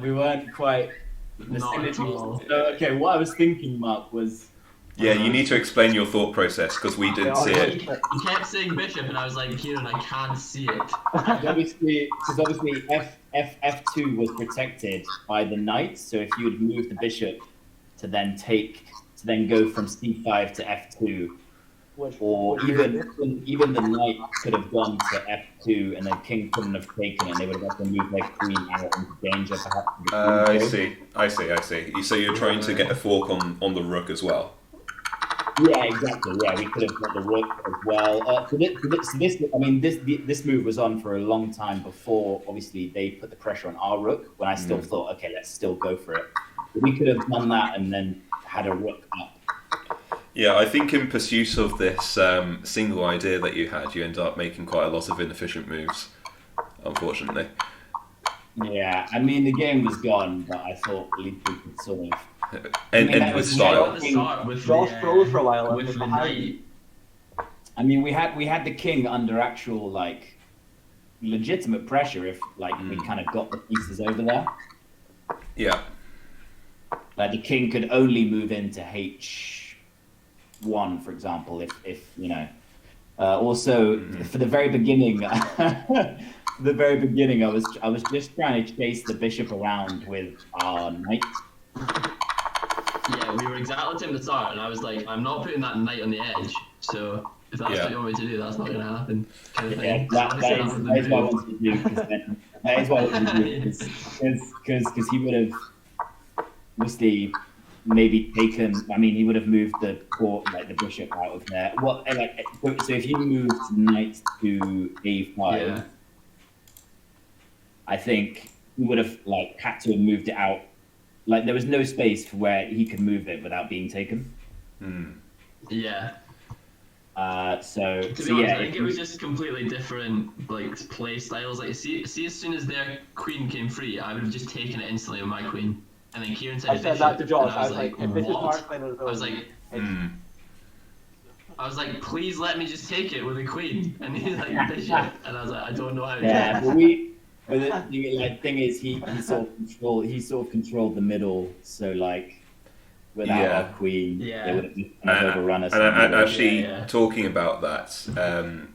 We weren't quite. Not at all. So, okay, what I was thinking, Mark, was Yeah, you need to explain your thought process because we didn't see it. He kept saying bishop, and I was like, Kieran, I can't see it. obviously F2 was protected by the knight. So if you would move the bishop to then go from C5 to F2, or even the knight could have gone to F2 and then king couldn't have taken it, and they would have got to move their queen out into danger perhaps. with the queen I see. So you're trying to get a fork on the rook as well. Yeah, exactly. Yeah, we could have got the rook as well. This move was on for a long time before, obviously, they put the pressure on our rook. When I still thought, okay, let's still go for it. We could have done that and then had a rook up. Yeah, I think in pursuit of this single idea that you had, you end up making quite a lot of inefficient moves, unfortunately. Yeah, I mean the game was gone, but I thought at least we could sort of End with style. Josh froze for a while and with was the behind. knight. I mean, we had the king under actual like legitimate pressure if like we kind of got the pieces over there. Yeah. Like the king could only move into H1, for example, if you know. Also, for the very beginning, the very beginning, I was just trying to chase the bishop around with our knight. Yeah, we were exactly the same at the start, and I was like, I'm not putting that knight on the edge, so if that's what you want me to do, that's not going to happen. Kind of Yeah, thing. that is what I move. wanted to do. That is what I wanted to do because he would have obviously maybe taken. I mean, he would have moved the court, like the bishop out of there. Well, like so if you moved knight to A5, Yeah. I think he would have like had to have moved it out. Like there was no space for where he could move it without being taken. Yeah. So To be so honest, yeah, I think it was just completely different like play styles. Like see as soon as their queen came free, I would have just taken it instantly with my queen. And then Kieran said I said that to Josh. I was like, if this is what? Mark playing on his I was own, like, please let me just take it with a queen. And he's like, bishop. And I was like, I don't know how to do yeah, it. but the thing is, he sort of controlled the middle. So like, without our queen, Yeah. they would have just kind of overrun us. And actually, Yeah. talking about that,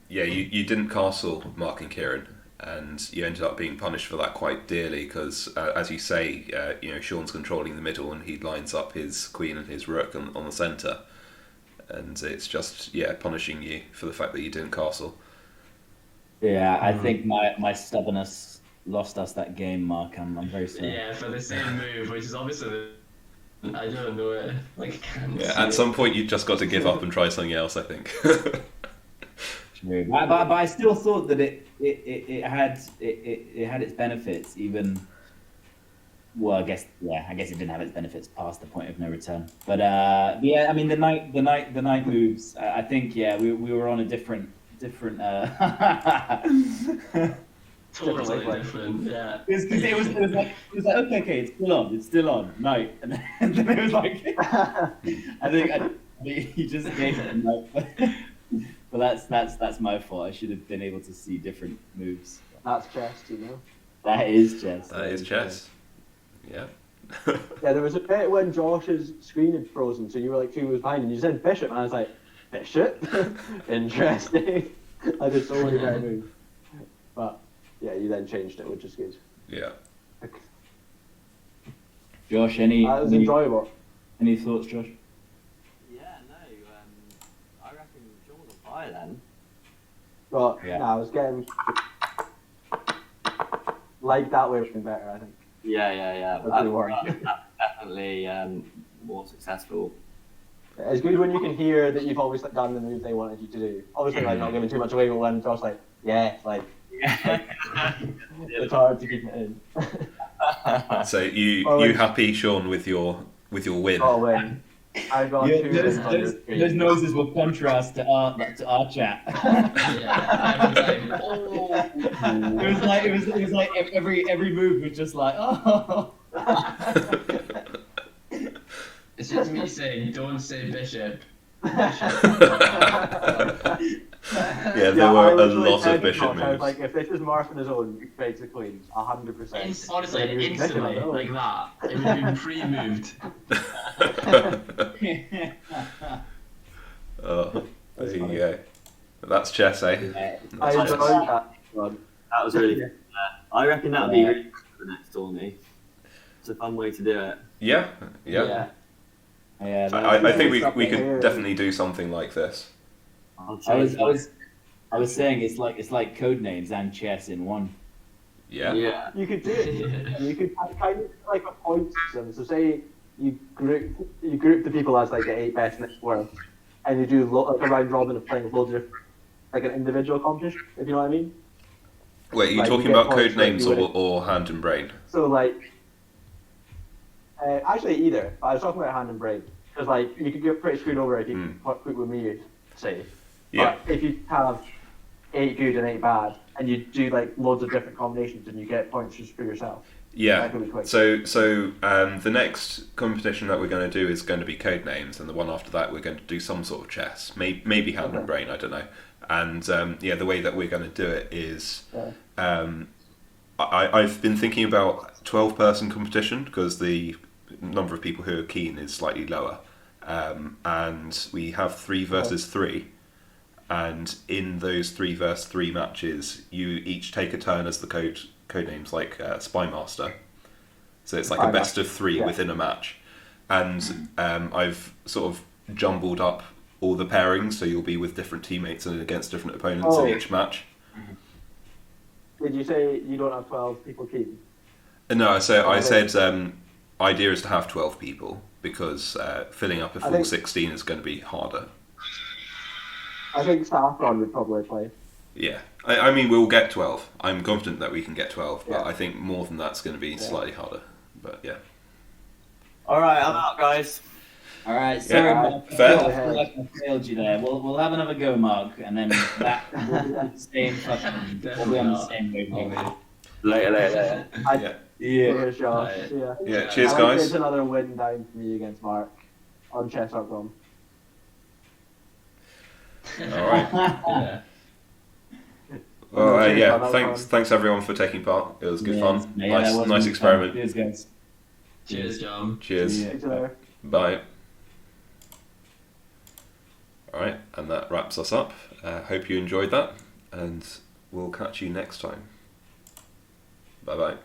you didn't castle Mark and Kieran, and you ended up being punished for that quite dearly because, as you say, Sean's controlling the middle and he lines up his queen and his rook on the centre, and it's just punishing you for the fact that you didn't castle. Yeah, I think my stubbornness lost us that game, Mark. I'm very sorry. Yeah, for the same move, which is obviously I don't know it. Like I can't see At it. some point, you've just got to give up and try something else, I think. True. But I still thought that it had its benefits, even. Well, I guess it didn't have its benefits past the point of no return. But yeah, I mean the night moves. I think we were on a different. Totally different. Yeah. Because it was like okay, it's still on night, and then it was like I think he just gave it a night. But that's my fault. I should have been able to see different moves. that's chess, you know. That is chess. That is chess. Yeah. Yeah, there was a bit when Josh's screen had frozen, so you were like 2 moves behind, and you said bishop, and I was like, bishop? Interesting. I did so many better moves. But yeah, you then changed it, which is good. Yeah. Josh, That was enjoyable. any thoughts, Josh? Yeah, no, I reckon Sean was on fire then. But Yeah. no, I was getting like that way would have been better, I think. Yeah. That's pretty worrying. That's definitely more successful. It's good when you can hear that you've always done the move they wanted you to do. Obviously, like not giving too much away, but when Josh's like, it's hard to keep it in. So you happy, Sean, with your win? Oh win! I got 2 wins on your screen. Those noises will contrast to our chat. Yeah. Every time. Oh. It was like every move was just like oh. It's just me saying, don't say bishop. Yeah, there I were a literally lot said of to bishop Josh, I was moves. like, if this is Mark on his own, he takes the queens, 100%. Honestly, And he was instantly, thinking, like that. It would have been pre-moved. Oh, there you go. That's chess, eh? I enjoyed that. That was really good. I reckon that would be really good for the next tourney. It's a fun way to do it. Yeah. Yeah, I think we something here. could definitely do something like this. I was saying it's like code names and chess in one. Yeah. Yeah. You could do it. And you could kind of like a point system. So say you group the people as like the 8 best in the world, and you do like a round robin of playing with loads of different, like an individual competition. If you know what I mean. Wait, are you Like, talking you get about points code like names you would- or hand and brain? So like, actually either. But I was talking about hand and brain. Because like you could get pretty screwed over if you Mm. put with me, say. Yeah. But if you have 8 good and 8 bad, and you do like loads of different combinations, and you get points just for yourself. Yeah. That could be quick. So the next competition that we're going to do is going to be code names, and the one after that we're going to do some sort of chess, maybe hand and brain, I don't know. And the way that we're going to do it is, I've been thinking about 12-person competition because the number of people who are keen is slightly lower, and we have 3 versus 3. And in those 3 versus 3 matches, you each take a turn as the code names, like Spy Master. So it's like a best of 3 within a match. And I've sort of jumbled up all the pairings, so you'll be with different teammates and against different opponents in each match. Did you say you don't have 12 people keen? No, so I said idea is to have 12 people because filling up a full 16 is going to be harder. I think Saffron would probably play. Yeah, I mean we'll get 12. I'm confident that we can get 12, but Yeah. I think more than that's going to be slightly harder. But yeah. All right, I'm out, guys. All right, sorry, Mark. fair. I feel like I failed you there. We'll have another go, Mark, and then that we'll be on the same fucking. We'll be on the same wavelength. Later. Yeah. Cheers, Josh. Yeah, cheers, I like guys. It's another win down for me against Mark on chess.com. All right. Yeah. Well, yeah. Cheers, Thanks everyone for taking part. It was good Yeah, fun. yeah, that was Nice good experiment. fun. Cheers, guys. Cheers, John. Cheers. Yeah. See you later. Bye. All right, and that wraps us up. Hope you enjoyed that, and we'll catch you next time. Bye bye.